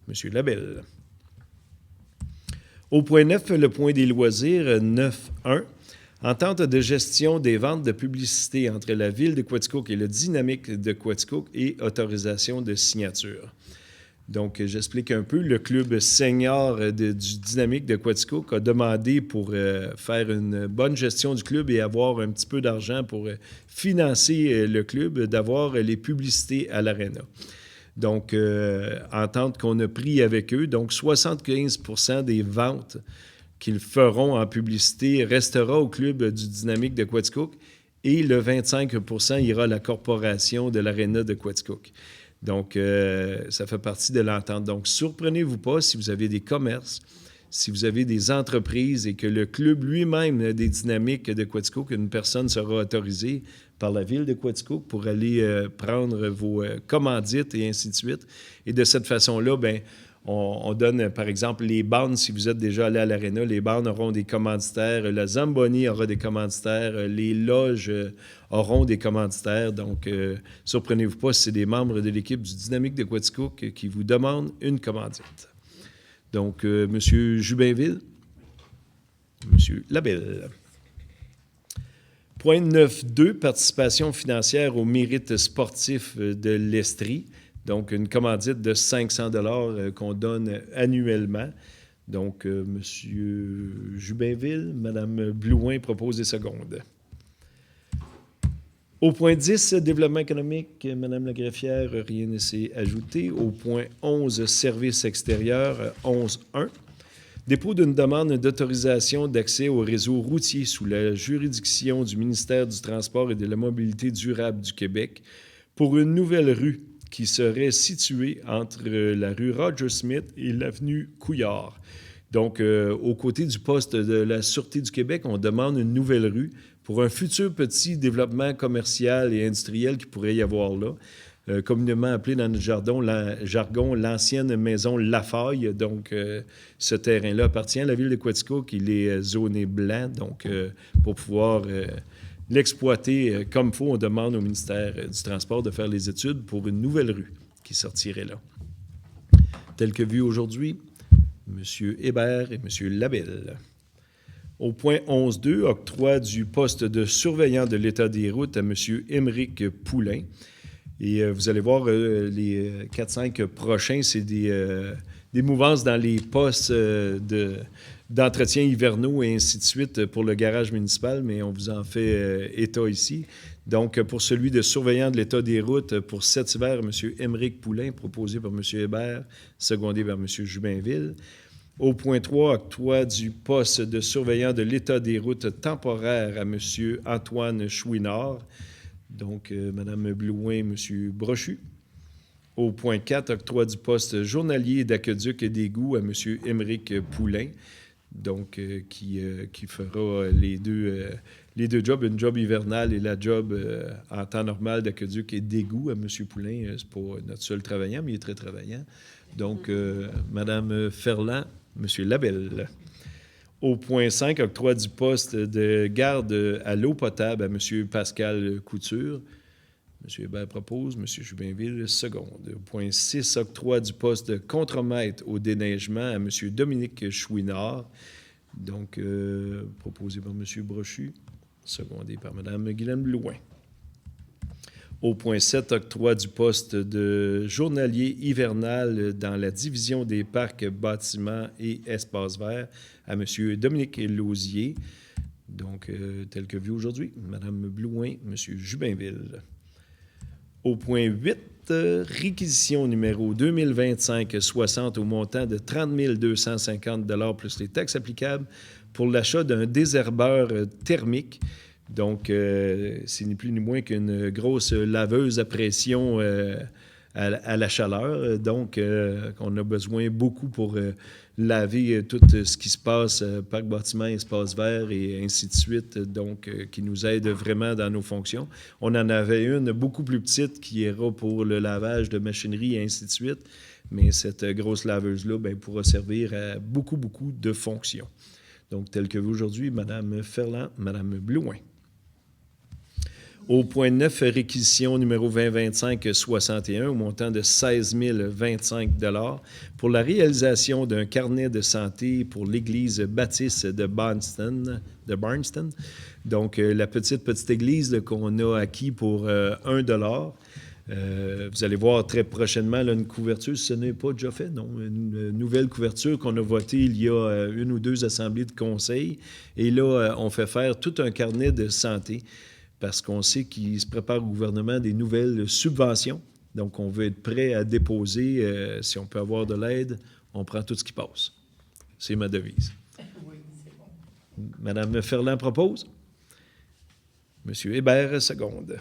[SPEAKER 1] M. Labelle. Au point 9, le point des loisirs, 9.1. Entente de gestion des ventes de publicité entre la Ville de Quaticook et le Dynamique de Quaticook et autorisation de signature. Donc, j'explique un peu. Le club senior du Dynamique de Quaticook a demandé pour faire une bonne gestion du club et avoir un petit peu d'argent pour financer le club, d'avoir les publicités à l'aréna. Donc, entente qu'on a pris avec eux. Donc, 75% des ventes qu'ils feront en publicité restera au club du Dynamique de Quaticook et le 25% ira à la corporation de l'aréna de Quaticook. Donc, ça fait partie de l'entente. Donc, surprenez-vous pas si vous avez des commerces, si vous avez des entreprises et que le club lui-même des Dynamiques de Quaticook, une personne sera autorisée par la Ville de Quaticook pour aller prendre vos commandites et ainsi de suite. Et de cette façon-là, bien, on donne, par exemple, les bandes, si vous êtes déjà allé à l'aréna, les bandes auront des commanditaires, la Zamboni aura des commanditaires, les loges auront des commanditaires. Donc, surprenez-vous pas si c'est des membres de l'équipe du Dynamique de Quaticook qui vous demandent une commandite. Donc, M. Jubinville, M. Labelle. Point 9.2, participation financière au mérite sportif de l'Estrie. Donc, une commandite de 500 $ qu'on donne annuellement. Donc, M. Jubinville, Mme Blouin propose des secondes. Au point 10, développement économique, Mme la greffière, rien ne s'est ajouté. Au point 11, services extérieurs, 11.1. Dépôt d'une demande d'autorisation d'accès au réseau routier sous la juridiction du ministère du Transport et de la Mobilité durable du Québec pour une nouvelle rue qui serait située entre la rue Roger-Smith et l'avenue Couillard. Donc, aux côtés du poste de la Sûreté du Québec, on demande une nouvelle rue pour un futur petit développement commercial et industriel qui pourrait y avoir là, communément appelé dans notre jargon l'ancienne maison Lafaille. Donc, ce terrain-là appartient à la Ville de Quaticook. Il est zoné blanc, donc pour pouvoir l'exploiter comme il faut, on demande au ministère du Transport de faire les études pour une nouvelle rue qui sortirait là. Tel que vu aujourd'hui, M. Hébert et M. Labelle. Au point 11.2, octroi du poste de surveillant de l'état des routes à M. Émeric Poulain. Et vous allez voir, les 4-5 prochains, c'est des mouvances dans les postes d'entretien hivernaux et ainsi de suite pour le garage municipal, mais on vous en fait état ici. Donc, pour celui de surveillant de l'état des routes pour cet hiver, M. Émeric Poulain, proposé par M. Hébert, secondé par M. Jubinville. Au point 3, octroi du poste de surveillant de l'état des routes temporaire à M. Antoine Chouinard. Donc, Mme Blouin, M. Brochu. Au point 4, octroi du poste journalier d'aqueduc et d'égouts à M. Émeric Poulain. Donc, qui fera les deux jobs, une job hivernale et la job en temps normal d'aqueduc et d'égout à M. Poulain. C'est pas notre seul travaillant, mais il est très travaillant. Donc, Mme Ferland, M. Labelle. Au point 5, octroi du poste de garde à l'eau potable à M. Pascal Couture. M. Hébert propose, M. Jubinville seconde. Au point 6, octroi du poste de contremaître au déneigement à M. Dominique Chouinard. Donc, proposé par M. Brochu, secondé par Mme Guylaine Blouin. Au point 7, octroi du poste de journalier hivernal dans la division des parcs, bâtiments et espaces verts à M. Dominique Lausier. Donc, tel que vu aujourd'hui, Mme Blouin, M. Jubinville. Au point 8, réquisition numéro 2025-60 au montant de 30 250 $ plus les taxes applicables pour l'achat d'un désherbeur thermique. Donc, c'est ni plus ni moins qu'une grosse laveuse à pression à la chaleur. Donc, on a besoin beaucoup pour laver tout ce qui se passe, parc bâtiment, espace vert et ainsi de suite, donc qui nous aide vraiment dans nos fonctions. On en avait une beaucoup plus petite qui ira pour le lavage de machinerie et ainsi de suite, mais cette grosse laveuse-là pourra servir à beaucoup, beaucoup de fonctions. Donc, tel que vous aujourd'hui, Mme Ferland, Mme Blouin. Au point 9, réquisition numéro 2025-61 au montant de 16 025 $ pour la réalisation d'un carnet de santé pour l'Église baptiste de Barnston. Donc, la petite église qu'on a acquis pour 1 $. Vous allez voir très prochainement là, une couverture, ce n'est pas déjà fait, non, une nouvelle couverture qu'on a votée il y a 1 ou 2 assemblées de conseil. Et là, on fait faire tout un carnet de santé parce qu'on sait qu'il se prépare au gouvernement des nouvelles subventions. Donc, on veut être prêt à déposer. Si on peut avoir de l'aide, on prend tout ce qui passe. C'est ma devise. Oui, c'est bon. Madame Ferland propose. Monsieur Hébert, seconde.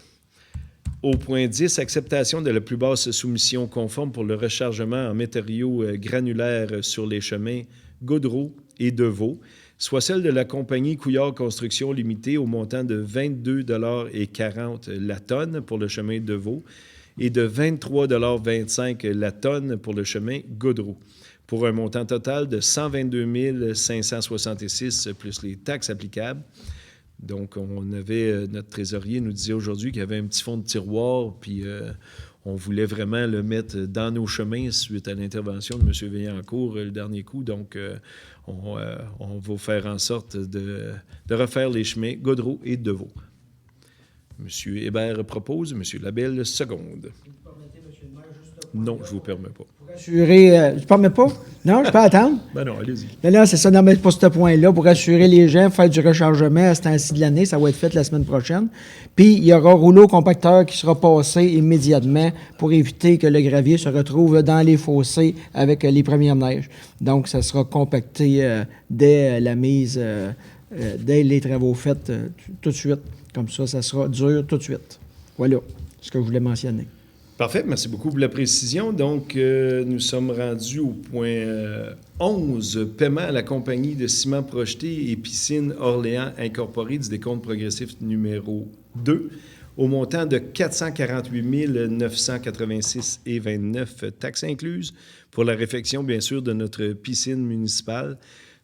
[SPEAKER 1] Au point 10, acceptation de la plus basse soumission conforme pour le rechargement en matériaux granulaires sur les chemins Gaudreau et Deveau, soit celle de la compagnie Couillard Construction Limitée au montant de 22,40 $ la tonne pour le chemin Deveau et de 23,25 $ la tonne pour le chemin Gaudreau, pour un montant total de 122 566 plus les taxes applicables. Donc, on avait, notre trésorier nous disait aujourd'hui qu'il y avait un petit fond de tiroir, puis on voulait vraiment le mettre dans nos chemins suite à l'intervention de M. Vaillancourt le dernier coup. Donc, on va faire en sorte de refaire les chemins Gaudreau et Deveau. M. Hébert propose, M. Labelle seconde. Non, je ne vous permets pas.
[SPEAKER 3] Pour assurer... je ne permets pas? Non, je peux attendre?
[SPEAKER 1] Ben non, allez-y.
[SPEAKER 3] Là, c'est ça, non, mais pour ce point-là, pour assurer les gens, faire du rechargement à ce temps-ci de l'année, ça va être fait la semaine prochaine. Puis, il y aura un rouleau compacteur qui sera passé immédiatement pour éviter que le gravier se retrouve dans les fossés avec les premières neiges. Donc, ça sera compacté dès la mise, dès les travaux faits tout de suite. Comme ça sera dur tout de suite. Voilà ce que je voulais mentionner.
[SPEAKER 1] Parfait, merci beaucoup pour la précision. Donc, nous sommes rendus au point 11, paiement à la compagnie de ciment projeté et piscine Orléans Incorporée du décompte progressif numéro 2, au montant de 448 986,29 taxes incluses pour la réfection, bien sûr, de notre piscine municipale.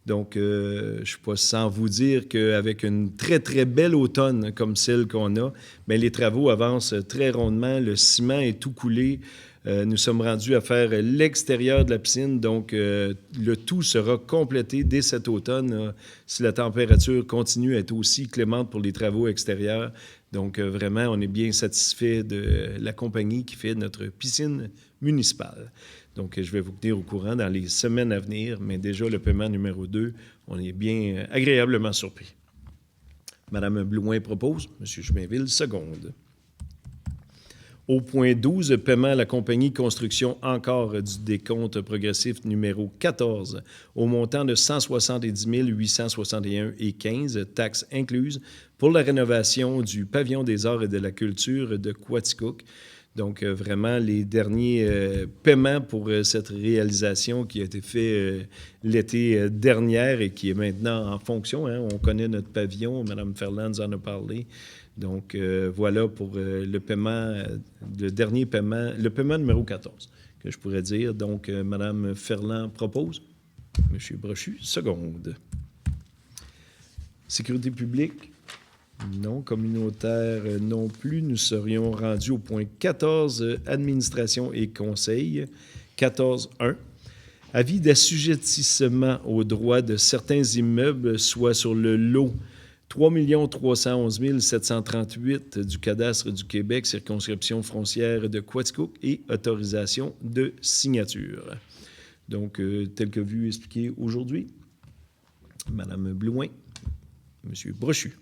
[SPEAKER 1] Donc, je ne suis pas sans vous dire qu'avec une très, très belle automne comme celle qu'on a, bien, les travaux avancent très rondement. Le ciment est tout coulé. Nous sommes rendus à faire l'extérieur de la piscine. Donc, le tout sera complété dès cet automne si la température continue à être aussi clémente pour les travaux extérieurs. Donc, vraiment, on est bien satisfait de la compagnie qui fait notre piscine municipale. Donc, je vais vous tenir au courant dans les semaines à venir, mais déjà, le paiement numéro 2, on est bien agréablement surpris. Mme Blouin propose, M. Jubainville seconde. Au point 12, paiement à la compagnie Construction encore du décompte progressif numéro 14, au montant de 170 861,15 taxes incluses pour la rénovation du pavillon des arts et de la culture de Quaticook. Donc, vraiment, les derniers paiements pour cette réalisation qui a été fait l'été dernier et qui est maintenant en fonction. Hein. On connaît notre pavillon, Mme Ferland nous en a parlé. Donc, voilà pour le paiement, le dernier paiement, le paiement numéro 14, que je pourrais dire. Donc, Mme Ferland propose, M. Brochu seconde. Sécurité publique. Non. Communautaire non plus. Nous serions rendus au point 14, administration et conseil. 14.1. Avis d'assujettissement aux droits de certains immeubles, soit sur le lot 3 311 738 du cadastre du Québec, circonscription frontière de Quaticook et autorisation de signature. Donc, tel que vu expliqué aujourd'hui, Mme Blouin, M. Brochu.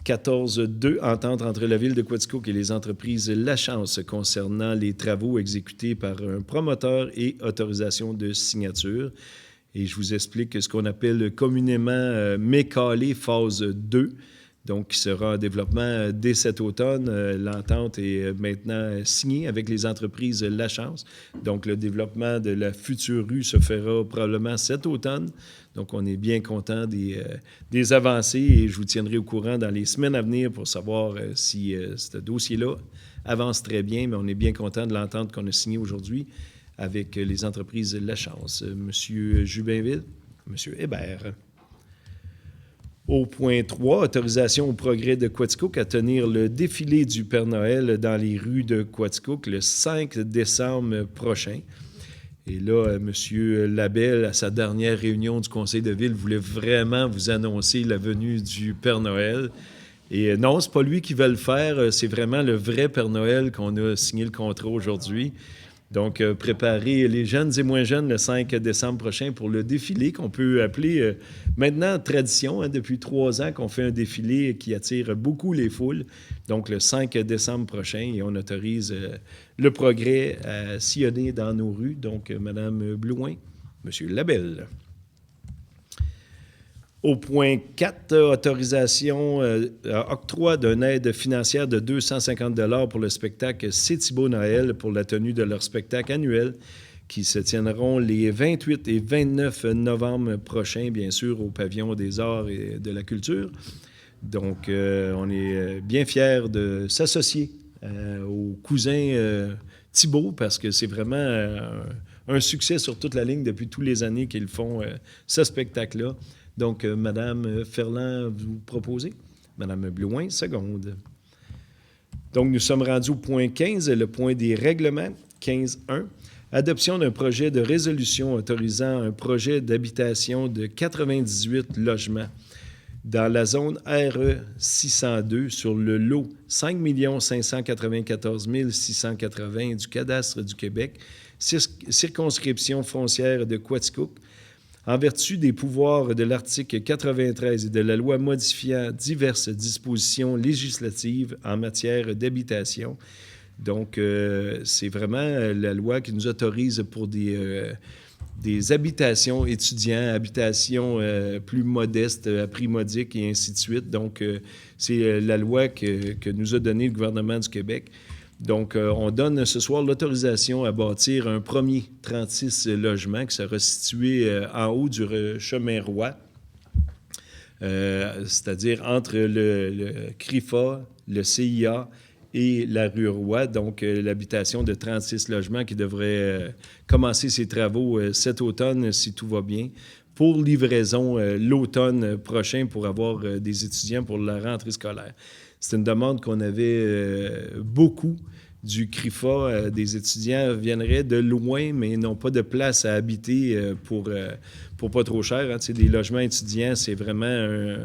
[SPEAKER 1] 14.2, entente entre la Ville de Quaticook et les entreprises Lachance concernant les travaux exécutés par un promoteur et autorisation de signature. Et je vous explique ce qu'on appelle communément Mécalé phase 2. donc qui sera en développement dès cet automne. L'entente est maintenant signée avec les entreprises La Chance. Donc, le développement de la future rue se fera probablement cet automne. Donc, on est bien content des avancées et je vous tiendrai au courant dans les semaines à venir pour savoir si ce dossier-là avance très bien, mais on est bien content de l'entente qu'on a signée aujourd'hui avec les entreprises La Chance. Monsieur Jubinville, Monsieur Hébert. Au point 3, autorisation au progrès de Quaticook à tenir le défilé du Père Noël dans les rues de Quaticook le 5 décembre prochain. Et là, M. Labelle, à sa dernière réunion du conseil de ville, voulait vraiment vous annoncer la venue du Père Noël. Et non, c'est pas lui qui va le faire, c'est vraiment le vrai Père Noël qu'on a signé le contrat aujourd'hui. Donc, préparez les jeunes et moins jeunes le 5 décembre prochain pour le défilé qu'on peut appeler maintenant tradition. Depuis 3 ans qu'on fait un défilé qui attire beaucoup les foules. Donc, le 5 décembre prochain, et on autorise le progrès à sillonner dans nos rues. Donc, Mme Blouin, M. Labelle. Au point 4, autorisation, octroi d'une aide financière de 250 $ pour le spectacle C'est Thibaut Noël pour la tenue de leur spectacle annuel qui se tiendront les 28 et 29 novembre prochains, bien sûr, au Pavillon des Arts et de la Culture. Donc, on est bien fiers de s'associer au cousin Thibaut parce que c'est vraiment un succès sur toute la ligne depuis toutes les années qu'ils font ce spectacle-là. Donc, Mme Ferland, vous proposez. Mme Blouin, seconde. Donc, nous sommes rendus au point 15, le point des règlements, 15.1. Adoption d'un projet de résolution autorisant un projet d'habitation de 98 logements dans la zone RE 602 sur le lot 5 594 680 du cadastre du Québec, circonscription foncière de Quaticook, en vertu des pouvoirs de l'article 93 et de la loi modifiant diverses dispositions législatives en matière d'habitation. Donc, c'est vraiment la loi qui nous autorise pour des habitations étudiants, habitations plus modestes, à prix modique et ainsi de suite. Donc, c'est la loi que nous a donnée le gouvernement du Québec. Donc, on donne ce soir l'autorisation à bâtir un premier 36 logements qui sera situé en haut du chemin Roy, c'est-à-dire entre le CRIFA, le CIA et la rue Roy. Donc, l'habitation de 36 logements qui devrait commencer ses travaux cet automne, si tout va bien, pour livraison l'automne prochain pour avoir des étudiants pour la rentrée scolaire. C'est une demande qu'on avait beaucoup du CRIFA. Des étudiants viendraient de loin, mais n'ont pas de place à habiter pour pas trop cher. Hein. Des logements étudiants, c'est vraiment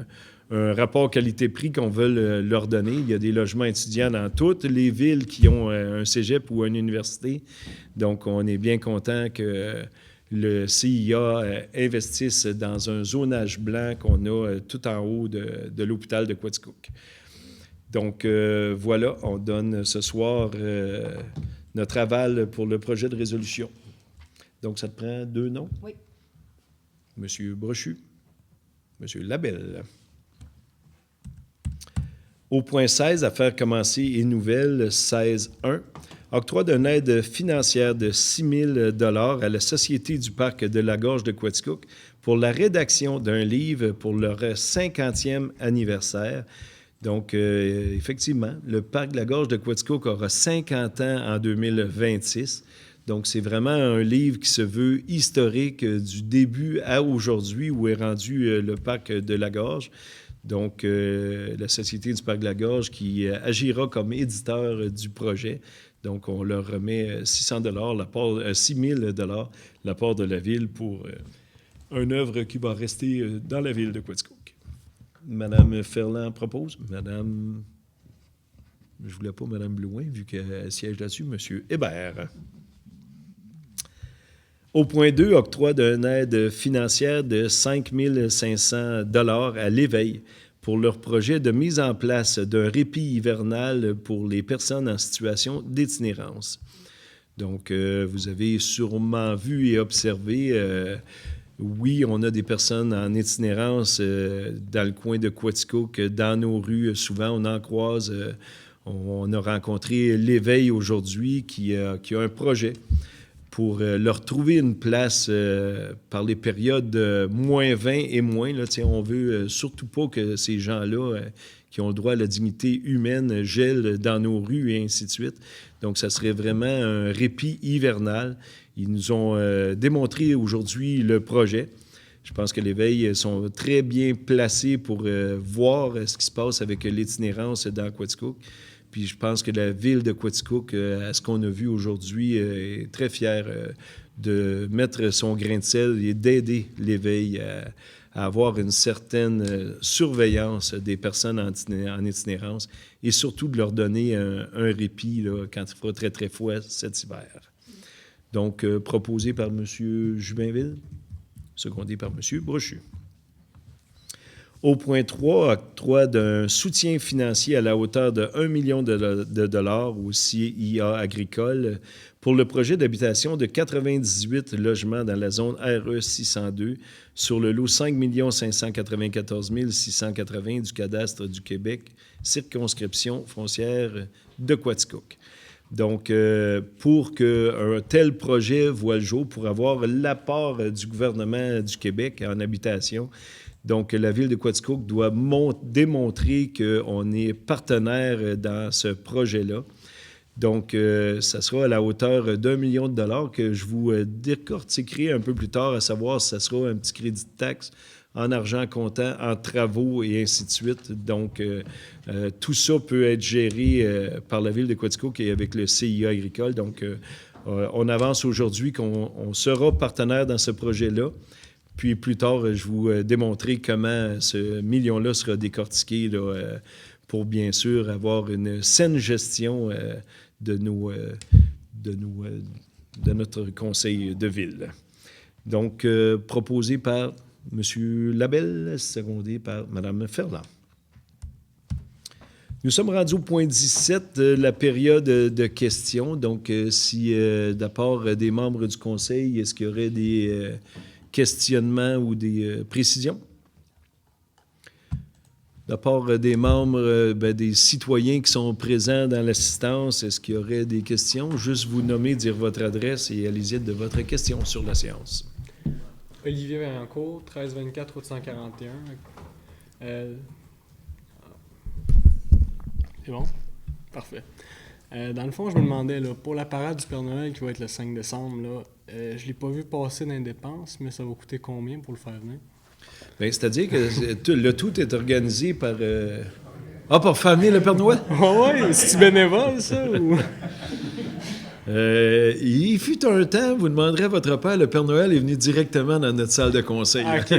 [SPEAKER 1] un rapport qualité-prix qu'on veut leur donner. Il y a des logements étudiants dans toutes les villes qui ont un cégep ou une université. Donc, on est bien content que le CIA investisse dans un zonage blanc qu'on a tout en haut de l'hôpital de Quaticook. Donc, voilà, on donne ce soir notre aval pour le projet de résolution. Donc, ça te prend 2 noms?
[SPEAKER 5] Oui.
[SPEAKER 1] M. Brochu, M. Labelle. Au point 16, affaires commencées et nouvelles, 16.1. Octroi d'une aide financière de 6 000 $ à la Société du Parc de la Gorge de Quaticook pour la rédaction d'un livre pour leur 50e anniversaire. Donc, effectivement, le Parc de la Gorge de Quaticook aura 50 ans en 2026. Donc, c'est vraiment un livre qui se veut historique du début à aujourd'hui où est rendu le Parc de la Gorge. Donc, la Société du Parc de la Gorge qui agira comme éditeur du projet. Donc, on leur remet 6 000 $, l'apport de la Ville pour une œuvre qui va rester dans la Ville de Quaticook. Madame Ferland propose. Madame... Je ne voulais pas Madame Blouin, vu qu'elle siège là-dessus. Monsieur Hébert. Au point 2, octroi d'une aide financière de 5 500 $ à l'Éveil pour leur projet de mise en place d'un répit hivernal pour les personnes en situation d'itinérance. Donc, vous avez sûrement vu et observé Oui, on a des personnes en itinérance dans le coin de Quaticook, dans nos rues. Souvent, on en croise. On a rencontré l'Éveil aujourd'hui qui a un projet pour leur trouver une place par les périodes de moins 20 et moins. Là, on veut surtout pas que ces gens-là qui ont le droit à la dignité humaine gèlent dans nos rues et ainsi de suite. Donc, ça serait vraiment un répit hivernal. Ils nous ont démontré aujourd'hui le projet. Je pense que l'Éveil sont très bien placés pour voir ce qui se passe avec l'itinérance dans Quaticook. Puis je pense que la ville de Quaticook, à ce qu'on a vu aujourd'hui, est très fière de mettre son grain de sel et d'aider l'Éveil à avoir une certaine surveillance des personnes en itinérance et surtout de leur donner un répit là, quand il fera très, très froid cet hiver. Donc, proposé par M. Jubinville, secondé par M. Brochu. Au point 3, octroi d'un soutien financier à la hauteur de 1 million de dollars au CIA agricole pour le projet d'habitation de 98 logements dans la zone RE 602 sur le lot 5 594 680 du cadastre du Québec, circonscription foncière de Quaticook. Donc, pour qu'un tel projet voie le jour, pour avoir l'apport du gouvernement du Québec en habitation, donc la ville de Quaticook doit démontrer qu'on est partenaire dans ce projet-là. Donc, ça sera à la hauteur d'1 million de dollars que je vous décortiquerai un peu plus tard, à savoir si ça sera un petit crédit de taxe en argent comptant, en travaux et ainsi de suite. Donc, tout ça peut être géré par la ville de Quaticook et avec le CIA agricole. Donc, on avance aujourd'hui qu'on sera partenaire dans ce projet-là. Puis plus tard, je vous démontrer comment ce million-là sera décortiqué là, pour bien sûr avoir une saine gestion de notre conseil de ville. Donc, proposé par M. Labelle, secondé par Mme Ferland. Nous sommes rendus au point 17, la période de questions. Donc, si de la part des membres du conseil, est-ce qu'il y aurait des questionnements ou des précisions? De la part des membres, des citoyens qui sont présents dans l'assistance, est-ce qu'il y aurait des questions? Juste vous nommer, dire votre adresse et allez-y de votre question sur la séance.
[SPEAKER 9] Olivier Vaillancourt, 1324 route 141. C'est bon? Parfait. Dans le fond, je me demandais, là, pour la parade du Père Noël qui va être le 5 décembre, là, je ne l'ai pas vu passer dans les dépenses, mais ça va coûter combien pour le faire venir? Bien,
[SPEAKER 1] c'est-à-dire que le tout est organisé par... pour faire venir le Père Noël?
[SPEAKER 9] Oui, c'est-tu bénévole, ça? Ou...
[SPEAKER 1] il fut un temps, vous demanderez à votre père, le Père Noël est venu directement dans notre salle de conseil.
[SPEAKER 9] OK.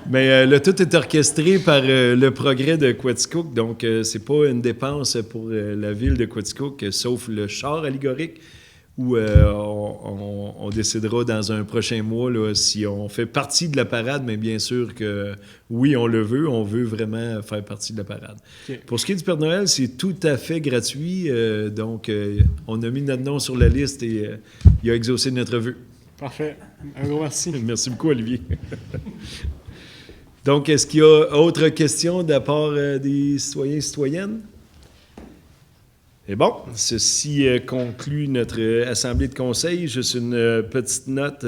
[SPEAKER 1] Mais le tout est orchestré par le progrès de Quaticook, donc c'est pas une dépense pour la ville de Quaticook, sauf le char allégorique, où on décidera dans un prochain mois là, si on fait partie de la parade, mais bien sûr que oui, on veut vraiment faire partie de la parade. Okay. Pour ce qui est du Père Noël, c'est tout à fait gratuit, donc on a mis notre nom sur la liste et il a exaucé notre vœu.
[SPEAKER 9] Parfait. Un gros merci.
[SPEAKER 1] Merci beaucoup, Olivier. Donc, est-ce qu'il y a autre question de la part des citoyens et citoyennes? Et bon, ceci conclut notre assemblée de conseil. Juste une petite note,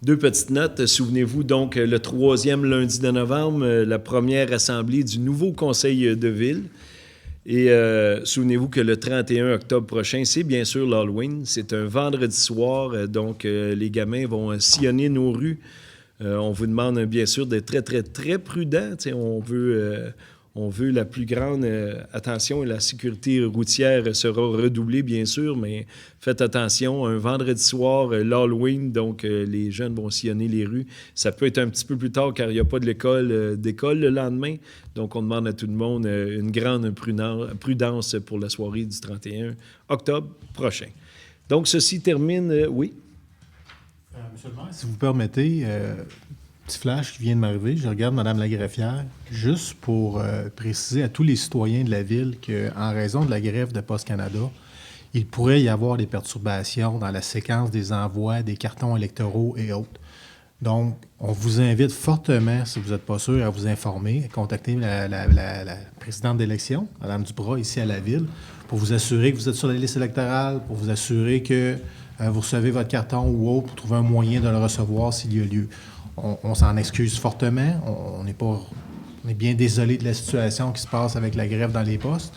[SPEAKER 1] deux petites notes. Souvenez-vous donc, le 3e lundi de novembre, la première assemblée du nouveau conseil de ville. Et souvenez-vous que le 31 octobre prochain, c'est bien sûr l'Halloween. C'est un vendredi soir, donc les gamins vont sillonner nos rues. On vous demande bien sûr d'être très, très, très prudent. On veut la plus grande attention et la sécurité routière sera redoublée, bien sûr, mais faites attention. Un vendredi soir, l'Halloween, donc les jeunes vont sillonner les rues. Ça peut être un petit peu plus tard car il n'y a pas d'école le lendemain. Donc, on demande à tout le monde une grande prudence pour la soirée du 31 octobre prochain. Donc, ceci termine... oui?
[SPEAKER 10] Monsieur le maire, si vous permettez, petit flash qui vient de m'arriver. Je regarde Mme la greffière, juste pour préciser à tous les citoyens de la ville qu'en raison de la grève de Post Canada, il pourrait y avoir des perturbations dans la séquence des envois, des cartons électoraux et autres. Donc, on vous invite fortement, si vous n'êtes pas sûr, à vous informer, à contacter la présidente d'élection, Mme Dubras, ici à la Ville, pour vous assurer que vous êtes sur la liste électorale, pour vous assurer que vous recevez votre carton ou autre, pour trouver un moyen de le recevoir s'il y a lieu. On s'en excuse fortement. On est bien désolé de la situation qui se passe avec la grève dans les postes,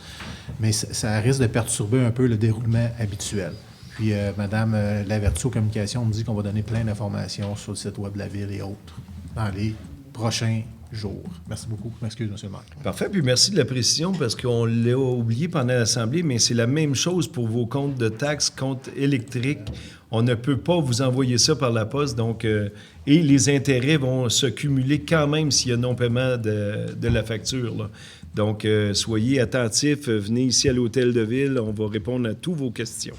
[SPEAKER 10] mais ça risque de perturber un peu le déroulement habituel. Puis, Mme Laverty aux communications me dit qu'on va donner plein d'informations sur le site web de la Ville et autres dans les prochains jours. Merci beaucoup. M'excuse, M. le maire.
[SPEAKER 1] Parfait, puis merci de la précision parce qu'on l'a oublié pendant l'Assemblée, mais c'est la même chose pour vos comptes de taxes, comptes électriques. On ne peut pas vous envoyer ça par la poste, donc et les intérêts vont se cumuler quand même s'il y a non-paiement de la facture, là. Donc, soyez attentifs, venez ici à l'Hôtel de Ville, on va répondre à toutes vos questions.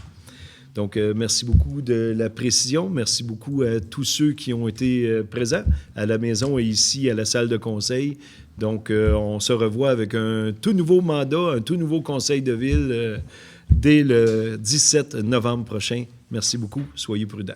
[SPEAKER 1] Donc, merci beaucoup de la précision. Merci beaucoup à tous ceux qui ont été présents à la maison et ici à la salle de conseil. Donc, on se revoit avec un tout nouveau mandat, un tout nouveau conseil de ville dès le 17 novembre prochain. Merci beaucoup. Soyez prudents.